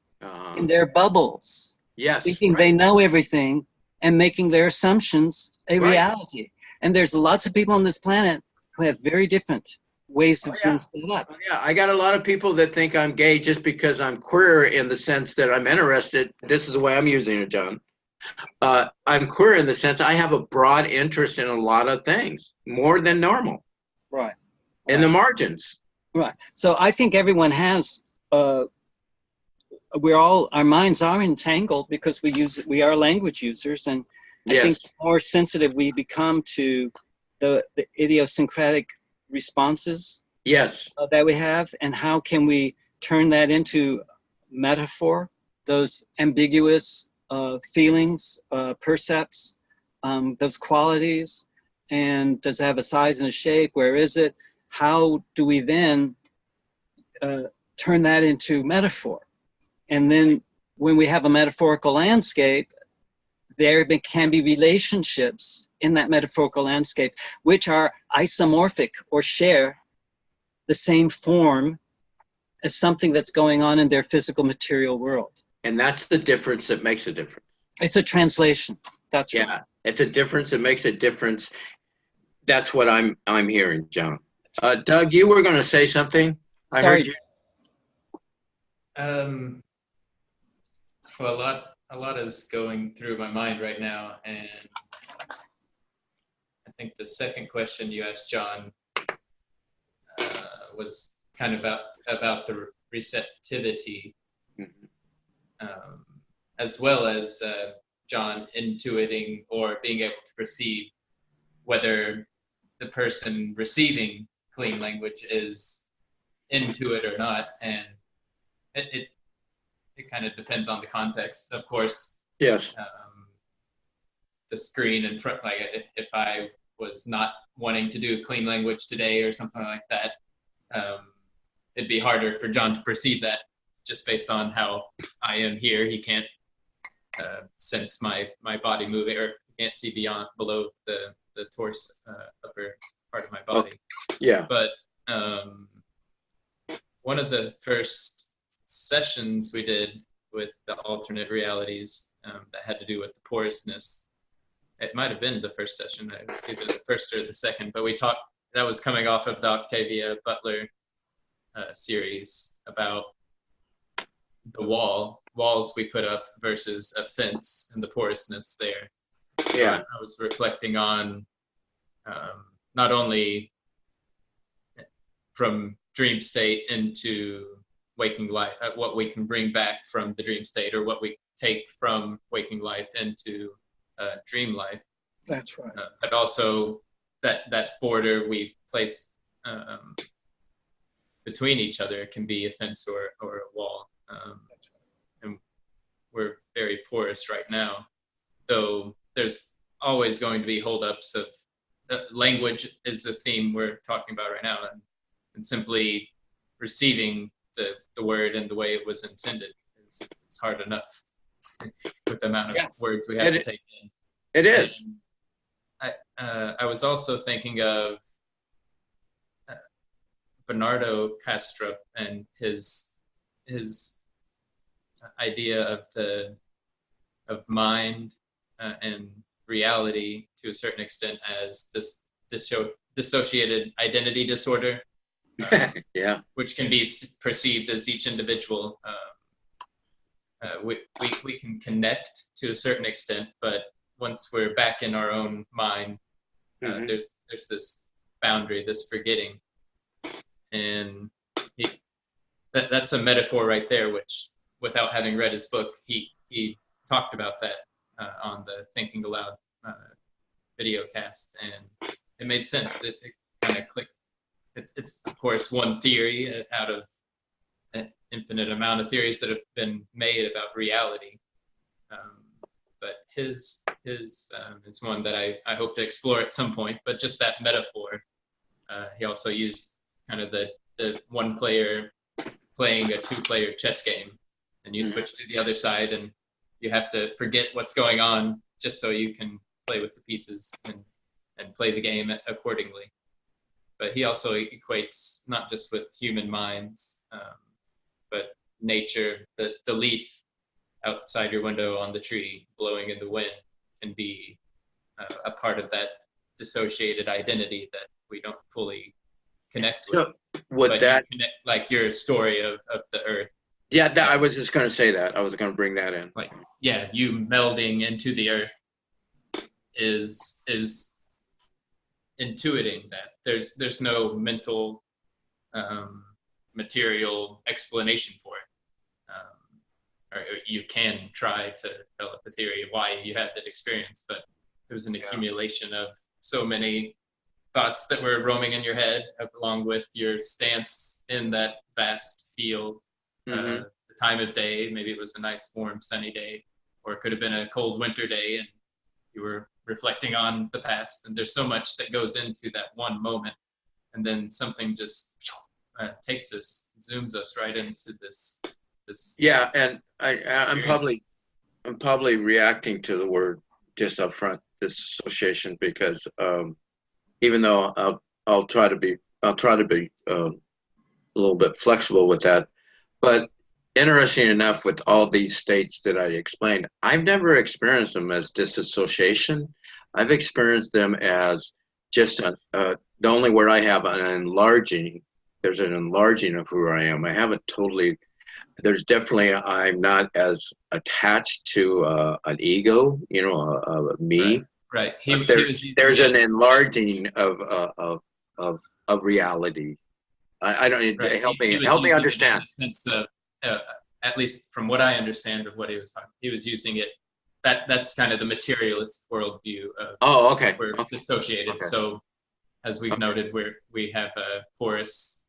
in their bubbles, thinking they know everything and making their assumptions a reality. And there's lots of people on this planet who have very different ways of being set up. Yeah, I got a lot of people that think I'm gay just because I'm queer, in the sense that I'm interested. This is the way I'm using it, John. I'm queer in the sense I have a broad interest in a lot of things, more than normal. Right. In the margins. Right. So I think everyone has, our minds are entangled because we are language users, and I think the more sensitive we become to the idiosyncratic responses that we have, and how can we turn that into metaphor, those ambiguous feelings, percepts, those qualities, and does it have a size and a shape? Where is it? How do we then turn that into metaphor? And then when we have a metaphorical landscape, there can be relationships in that metaphorical landscape which are isomorphic or share the same form as something that's going on in their physical material world. And that's the difference that makes a difference. It's a translation. That's right. Yeah, it's a difference. It makes a difference. That's what I'm hearing, John. Doug, you were going to say something. I heard you. Well, a lot is going through my mind right now, and I think the second question you asked, John, was kind of about the receptivity, as well as John intuiting or being able to perceive whether the person receiving clean language is into it or not, and it kind of depends on the context, of course. Yes. The screen in front, like if I was not wanting to do clean language today or something like that, it'd be harder for John to perceive that just based on how I am here. He can't sense my body moving, or can't see below the torso, upper part of my body. Yeah. But one of the first sessions we did with the alternate realities that had to do with the porousness, it might have been the first session, it's either the first or the second, but we talked, that was coming off of the Octavia Butler series about the walls we put up versus a fence and the porousness there. So yeah. I was reflecting on not only from dream state into waking life, what we can bring back from the dream state, or what we take from waking life into dream life. That's right. But also that border we place between each other can be a fence or a wall. And we're very porous right now, though there's always going to be holdups of language is the theme we're talking about right now, and simply receiving the word in the way it was intended is hard enough with the amount of words we have to take in. It is. And I was also thinking of Bernardo Kastrup and his idea of mind and reality to a certain extent as this dissociated identity disorder. Yeah, which can be perceived as each individual. We can connect to a certain extent, but once we're back in our own mind, there's this boundary, this forgetting, and that's a metaphor right there. Which, without having read his book, he talked about that on the Thinking Aloud video cast, and it made sense. It kind of clicked. It's of course one theory out of an infinite amount of theories that have been made about reality. But his is one that I hope to explore at some point. But just that metaphor, he also used kind of the one player playing a two-player chess game, and you switch to the other side, and you have to forget what's going on just so you can play with the pieces and play the game accordingly. But he also equates not just with human minds, but nature. The leaf outside your window on the tree blowing in the wind can be a part of that dissociated identity that we don't fully connect with. Would that connect, like your story of the earth? Yeah, I was just going to say that. I was going to bring that in. Like, yeah, you melding into the earth is intuiting that there's no mental material explanation for it. Or you can try to develop a theory of why you had that experience, but it was an accumulation of so many thoughts that were roaming in your head, along with your stance in that vast field. The time of day, maybe it was a nice warm sunny day, or it could have been a cold winter day and you were reflecting on the past. And there's so much that goes into that one moment, and then something just takes us, zooms us right into this. Yeah, and I'm probably reacting to the word just up front, dissociation, because even though I'll try to be a little bit flexible with that, but interesting enough, with all these states that I explained, I've never experienced them as disassociation. I've experienced them as just the only word I have, an enlarging. There's an enlarging of who I am. I haven't totally. There's definitely, I'm not as attached to an ego, a me. Right. There's an enlarging of reality. I don't. Right. Help me understand. In the sense of, at least from what I understand of what he was talking, he was using it. That's kind of the materialist worldview of. Okay. We're dissociated. Okay. So, as we've noted, we have a porous,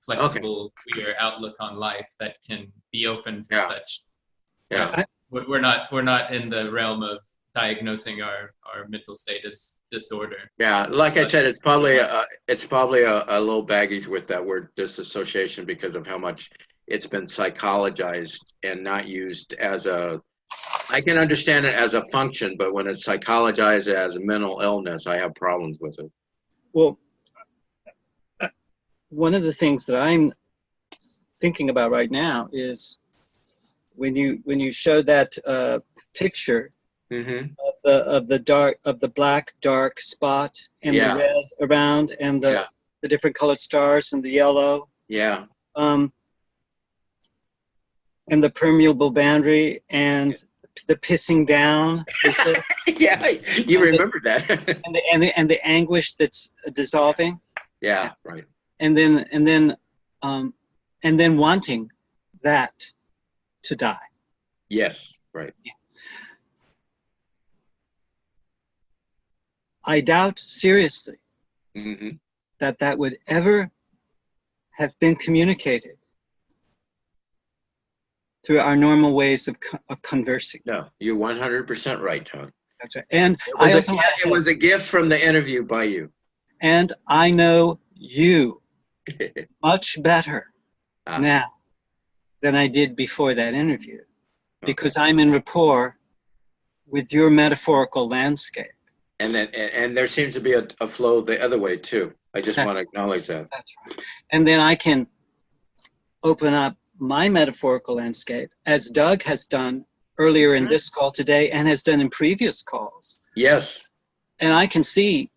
flexible, queer outlook on life that can be open to such. Yeah. We're not in the realm of diagnosing our mental state as disorder. Yeah, like I said, it's probably a little baggage with that word disassociation because of how much it's been psychologized and not used as a. I can understand it as a function, but when it's psychologized as a mental illness, I have problems with it. Well, one of the things that I'm thinking about right now is when you show that picture of the black dark spot and the red around and the different colored stars and the yellow. Yeah. And the permeable boundary and the pissing down. Yeah, you remember that. and the anguish that's dissolving. Yeah, right. And then wanting that to die. Yes, right. Yeah. I doubt seriously that would ever have been communicated through our normal ways of conversing. No, you're 100% right, Tom. That's right. And it was a gift from the interview by you. And I know you much better now than I did before that interview, because I'm in rapport with your metaphorical landscape. And there seems to be a flow the other way too. I just want to acknowledge that. That's right. And then I can open up my metaphorical landscape, as Doug has done earlier in this call today and has done in previous calls. Yes. And I can see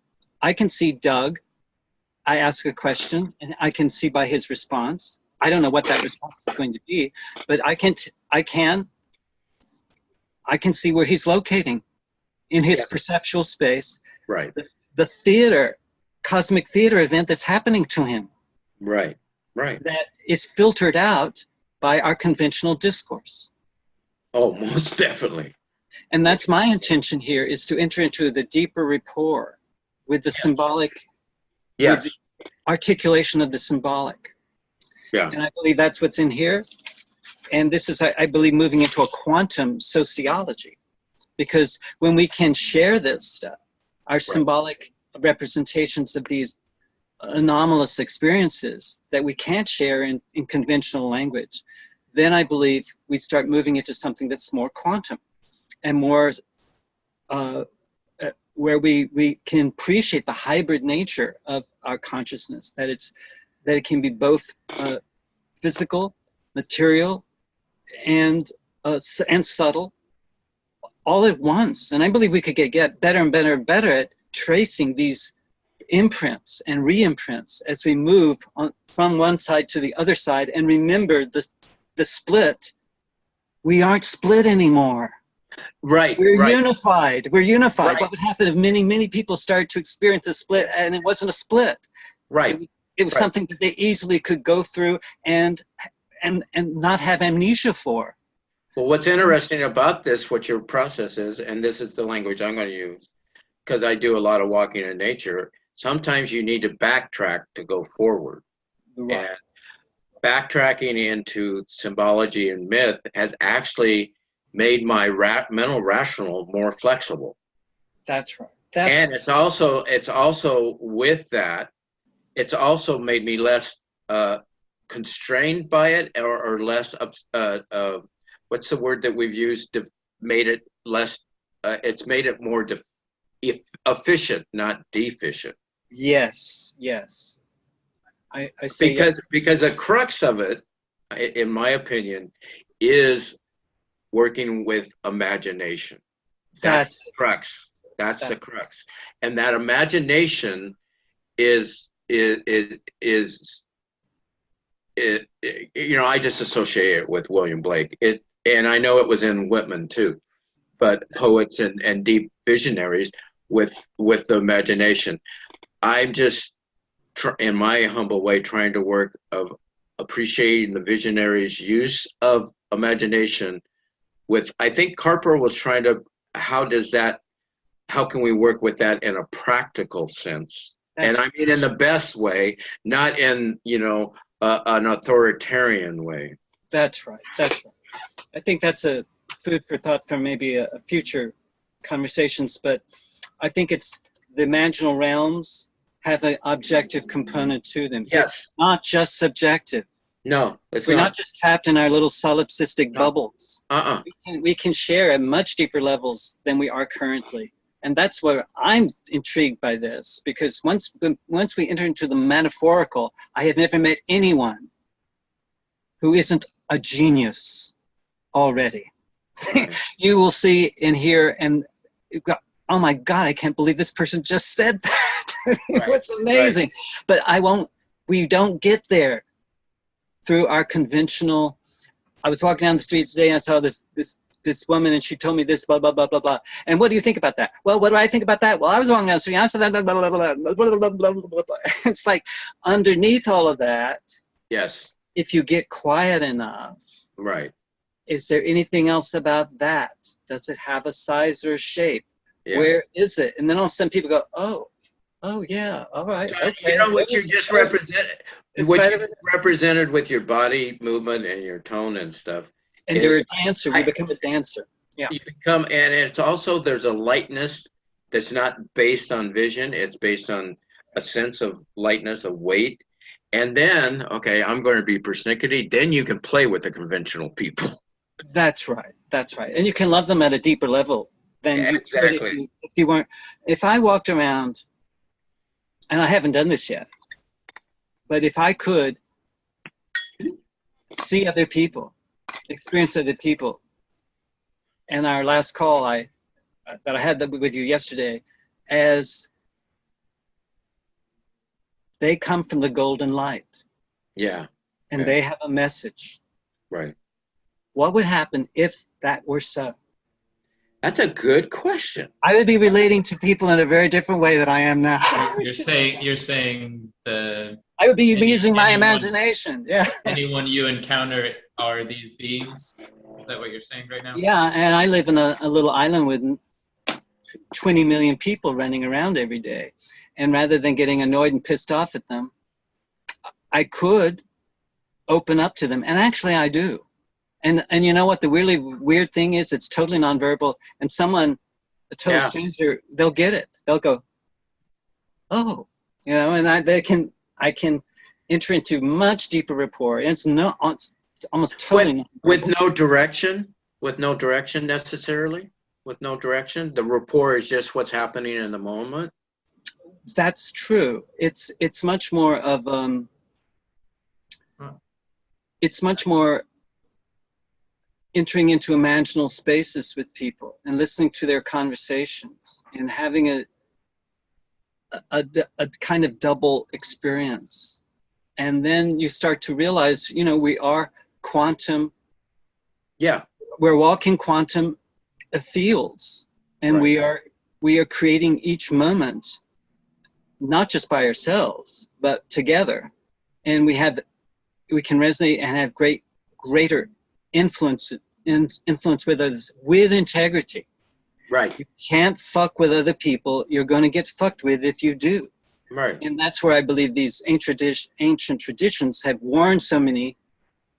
Doug. I ask a question and I can see by his response. I don't know what that response is going to be, but I can see where he's locating in his perceptual space. Right. The cosmic theater event that's happening to him. Right. Right. That is filtered out by our conventional discourse. Oh, most definitely. And that's my intention here, is to enter into the deeper rapport with the symbolic, Yes. with the articulation of the symbolic. Yeah. And I believe that's what's in here. And this is, I believe, moving into a quantum sociology. Because when we can share this stuff, our symbolic representations of these anomalous experiences that we can't share in conventional language, then I believe we start moving into something that's more quantum and more where we can appreciate the hybrid nature of our consciousness, that it can be both physical, material, and subtle, all at once. And I believe we could get better and better and better at tracing these imprints and re-imprints as we move on from one side to the other side. And remember the split. We aren't split anymore. Right. We're unified. We're unified. Right. What would happen if many people started to experience a split and it wasn't a split? Right. It was something that they easily could go through and not have amnesia for. Well, what's interesting about this, what your process is, and this is the language I'm going to use, because I do a lot of walking in nature, sometimes you need to backtrack to go forward. Right. And backtracking into symbology and myth has actually made my mental rational more flexible. That's right. And it's also with that, it's also made me less constrained by it, or less what's the word that we've used? Made it less. It's made it more efficient, not deficient. Yes. I say because the crux of it, in my opinion, is working with imagination. That's the crux. That's the crux. And that imagination is you know, I just associate it with William Blake. And I know it was in Whitman too, but poets and deep visionaries with the imagination. I'm just, in my humble way, trying to work of appreciating the visionaries' use of imagination. With, I think Kripal was trying to, how can we work with that in a practical sense? And I mean in the best way, not in, you know, an authoritarian way. That's right. I think that's a food for thought for maybe a future conversations, but I think it's the imaginal realms have an objective component to them. Yes. It's not just subjective. No, We're not just trapped in our little solipsistic bubbles. We can share at much deeper levels than we are currently. And that's where I'm intrigued by this, because once we enter into the metaphorical, I have never met anyone who isn't a genius already. You will see and hear and go, oh my God, I can't believe this person just said that. It's amazing. But we don't get there through our conventional. I was walking down the street today and I saw this woman and she told me this, blah, blah, blah, blah, blah. And what do you think about that? Well, what do I think about that? Well, I was walking down the street and I said that, blah, blah, blah, blah, blah, blah, blah, blah, blah, blah. It's like underneath all of that. Yes. If you get quiet enough. Right. Is there anything else about that? Does it have a size or a shape? Yeah. Where is it? And then all of a sudden people go, oh yeah, all right. Okay. You know what you just represented, represented with your body movement and your tone and stuff. And you're a dancer. We become a dancer. Yeah. You become, and it's also, there's a lightness that's not based on vision. It's based on a sense of lightness, of weight. And then, okay, I'm going to be persnickety. Then you can play with the conventional people. That's right. And you can love them at a deeper level than you could if you weren't. If I walked around, and I haven't done this yet, but if I could see other people, experience other people, and our last call that I had with you yesterday, as they come from the golden light. Yeah. And they have a message. Right. What would happen if that were so? That's a good question. I would be relating to people in a very different way than I am now. You're saying I would be using my imagination. Yeah. Anyone you encounter are these beings? Is that what you're saying right now? Yeah, and I live in a little island with 20 million people running around every day. And rather than getting annoyed and pissed off at them, I could open up to them. And actually I do. And you know what the really weird thing is? It's totally nonverbal. And someone, a total stranger, they'll get it. They'll go, oh, you know, and I can enter into much deeper rapport. And it's almost totally with no direction necessarily. With no direction, the rapport is just what's happening in the moment. That's true. It's much more of it's much more entering into imaginal spaces with people and listening to their conversations and having a kind of double experience. And then you start to realize, you know, we are quantum. Yeah. We're walking quantum fields, and right. we are creating each moment, not just by ourselves, but together. And we can resonate and have greater influence with others with integrity. Right. You can't fuck with other people. You're going to get fucked with if you do. Right. And that's where I believe these ancient traditions have warned so many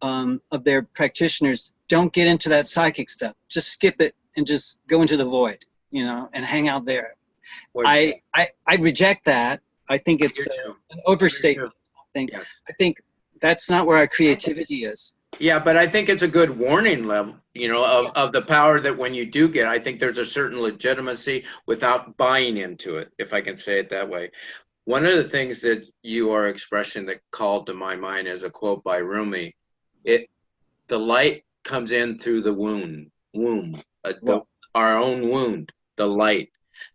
of their practitioners, don't get into that psychic stuff. Just skip it and just go into the void, you know, and hang out there. I reject that. I think it's an overstatement. I think that's not where our creativity is. Yeah, but I think it's a good warning level, you know, of the power that when you do get, I think there's a certain legitimacy without buying into it, if I can say it that way. One of the things that you are expressing that called to my mind is a quote by Rumi. The light comes in through the womb, our own wound, the light.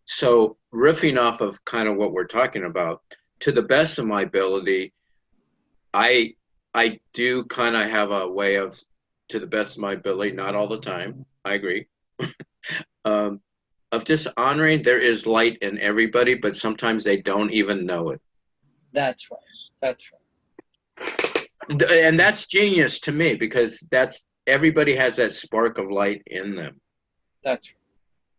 So riffing off of kind of what we're talking about, to the best of my ability, I do kind of have a way of, to the best of my ability, not all the time, I agree, of just honoring there is light in everybody, but sometimes they don't even know it. That's right. That's right. And that's genius to me, because everybody has that spark of light in them. That's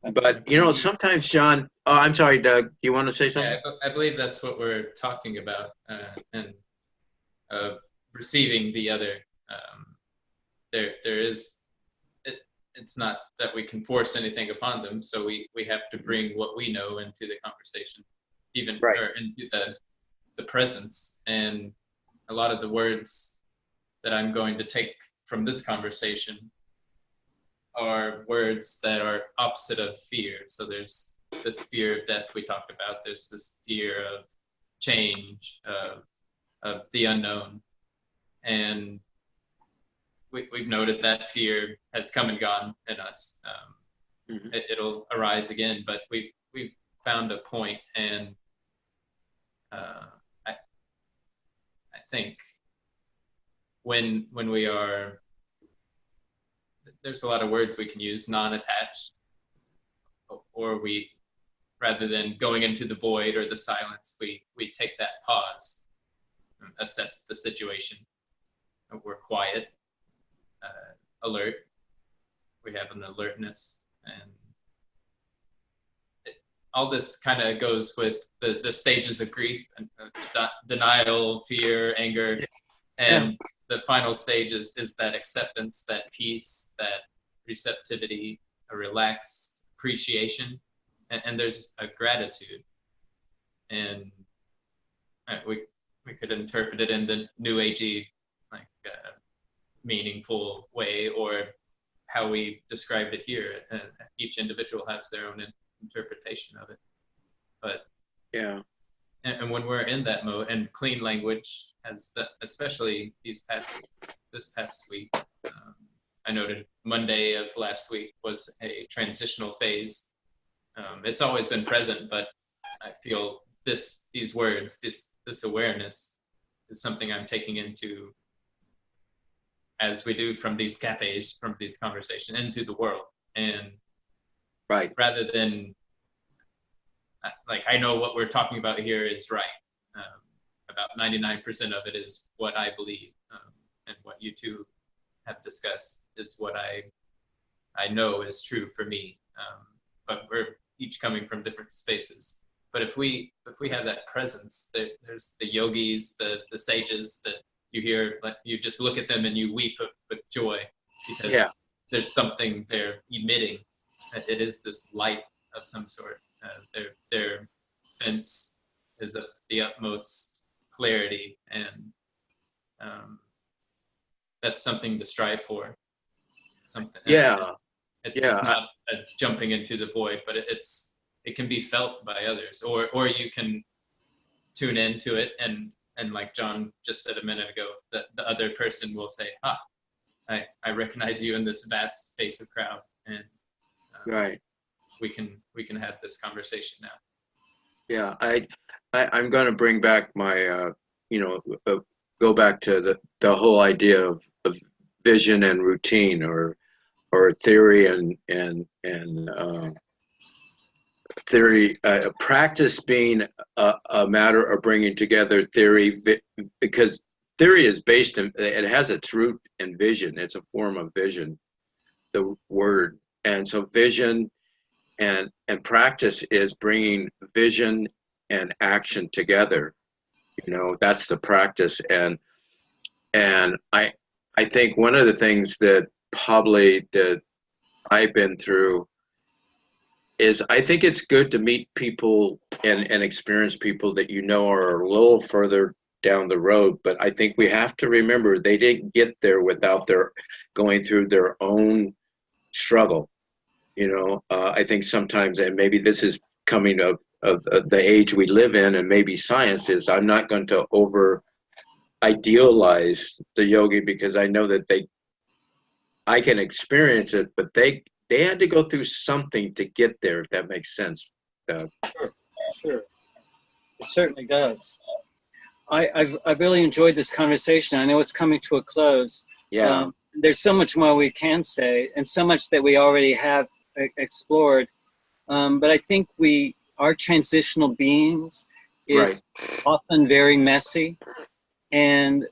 right. But, you know, sometimes, John, I'm sorry, Doug, do you want to say something? Yeah, I believe that's what we're talking about, and receiving the other. There is, it's not that we can force anything upon them, so we have to bring what we know into the conversation, even or into the presence. And a lot of the words that I'm going to take from this conversation are words that are opposite of fear. So there's this fear of death we talked about. There's this fear of change, of the unknown. And we've noted that fear has come and gone in us. It'll arise again, but we've found a point, and I think when we are, there's a lot of words we can use, non-attached, or we, rather than going into the void or the silence, we take that pause, assess the situation. We're quiet, alert. We have an alertness, and all this kind of goes with the stages of grief, and denial, fear, anger, and the final stage is that acceptance, that peace, that receptivity, a relaxed appreciation, and there's a gratitude. And we could interpret it in the New Agey, like meaningful way, or how we described it here. Each individual has their own interpretation of it. But and when we're in that mode, and clean language has especially this past week, I noted Monday of last week was a transitional phase. It's always been present, but I feel these words, this awareness is something I'm taking into, as we do from these cafes, from these conversations, into the world. And rather than, like, I know what we're talking about here is right. About 99% of it is what I believe, and what you two have discussed is what I know is true for me. But each coming from different spaces. But if we have that presence, there's the yogis, the sages that you hear, like you just look at them and you weep with joy because there's something they're emitting. It is this light of some sort. Their fence is of the utmost clarity, and that's something to strive for. Something. It's not a jumping into the void, but it can be felt by others, or you can tune into it and like John just said a minute ago, the other person will say, I recognize you in this vast space of crowd, and Right. we can have this conversation now. Yeah, I'm going to bring back my go back to the whole idea of vision and routine, or theory and theory, practice being a matter of bringing together theory, because theory is based in, it has its root in vision. It's a form of vision, the word. And so vision and practice is bringing vision and action together. That's the practice. And I think one of the things that probably that I've been through is I think it's good to meet people and experience people that are a little further down the road, but I think we have to remember they didn't get there without their going through their own struggle. I think sometimes, and maybe this is coming of the age we live in, and maybe science is, I'm not going to over idealize the yogi, because I know that I can experience it, but they had to go through something to get there, if that makes sense. Sure. It certainly does. I've really enjoyed this conversation. I know it's coming to a close. Yeah. There's so much more we can say, and so much that we already have explored. But I think we are transitional beings. It's often very messy, and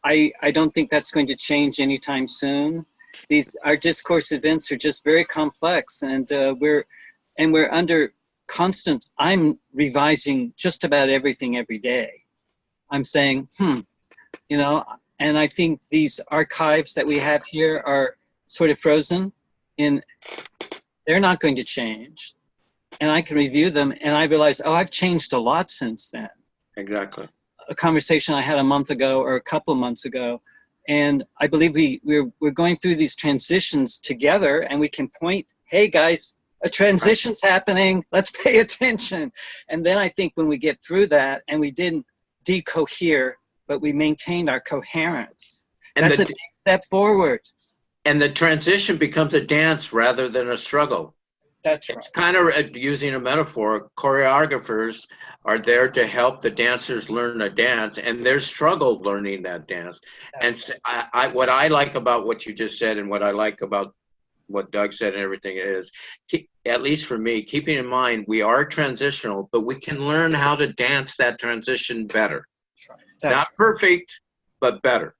I don't think that's going to change anytime soon. Our discourse events are just very complex, and we're under constant. I'm revising just about everything every day. I'm saying, and I think these archives that we have here are sort of frozen they're not going to change. And I can review them and I realize, I've changed a lot since then. Exactly. A conversation I had a month ago or a couple of months ago. And I believe we're going through these transitions together, and we can point, hey guys, a transition's happening, let's pay attention. And then I think when we get through that and we didn't decohere, but we maintained our coherence, and that's a big step forward. And the transition becomes a dance rather than a struggle. That's right. It's kind of, using a metaphor, choreographers are there to help the dancers learn a dance, and there's struggle learning that dance. That's and what I like about what you just said, and what I like about what Doug said and everything is, at least for me, keeping in mind we are transitional, but we can learn how to dance that transition better. That's right. That's Not perfect, but better.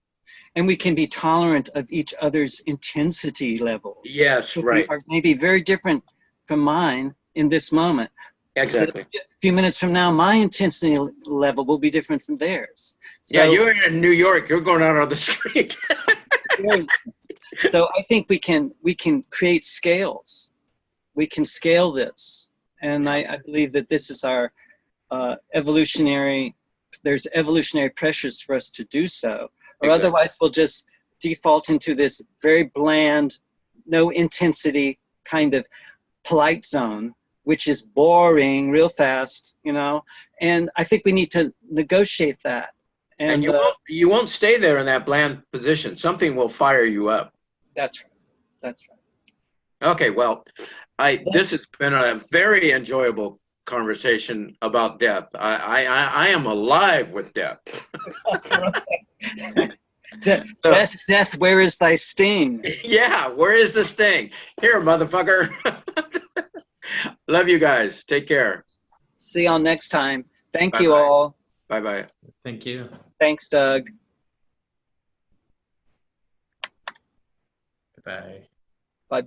And we can be tolerant of each other's intensity levels. Yes, right. Are maybe very different from mine in this moment. Exactly. But a few minutes from now, my intensity level will be different from theirs. So, yeah, you're in New York. You're going out on the street. So I think we can create scales. We can scale this, and I believe that this is our evolutionary. There's evolutionary pressures for us to do so, or otherwise we'll just default into this very bland, no intensity kind of polite zone, which is boring real fast, and I think we need to negotiate that. And you won't stay there in that bland position. Something will fire you up. That's right. That's right. Okay, well, this has been a very enjoyable conversation about death. I am alive with death. Death, where is thy sting? Yeah, where is the sting? Here, motherfucker. Love you guys. Take care. See y'all next time. Thank Bye-bye. you all. Bye-bye. Thank you. Thanks, Doug. Bye. Bye.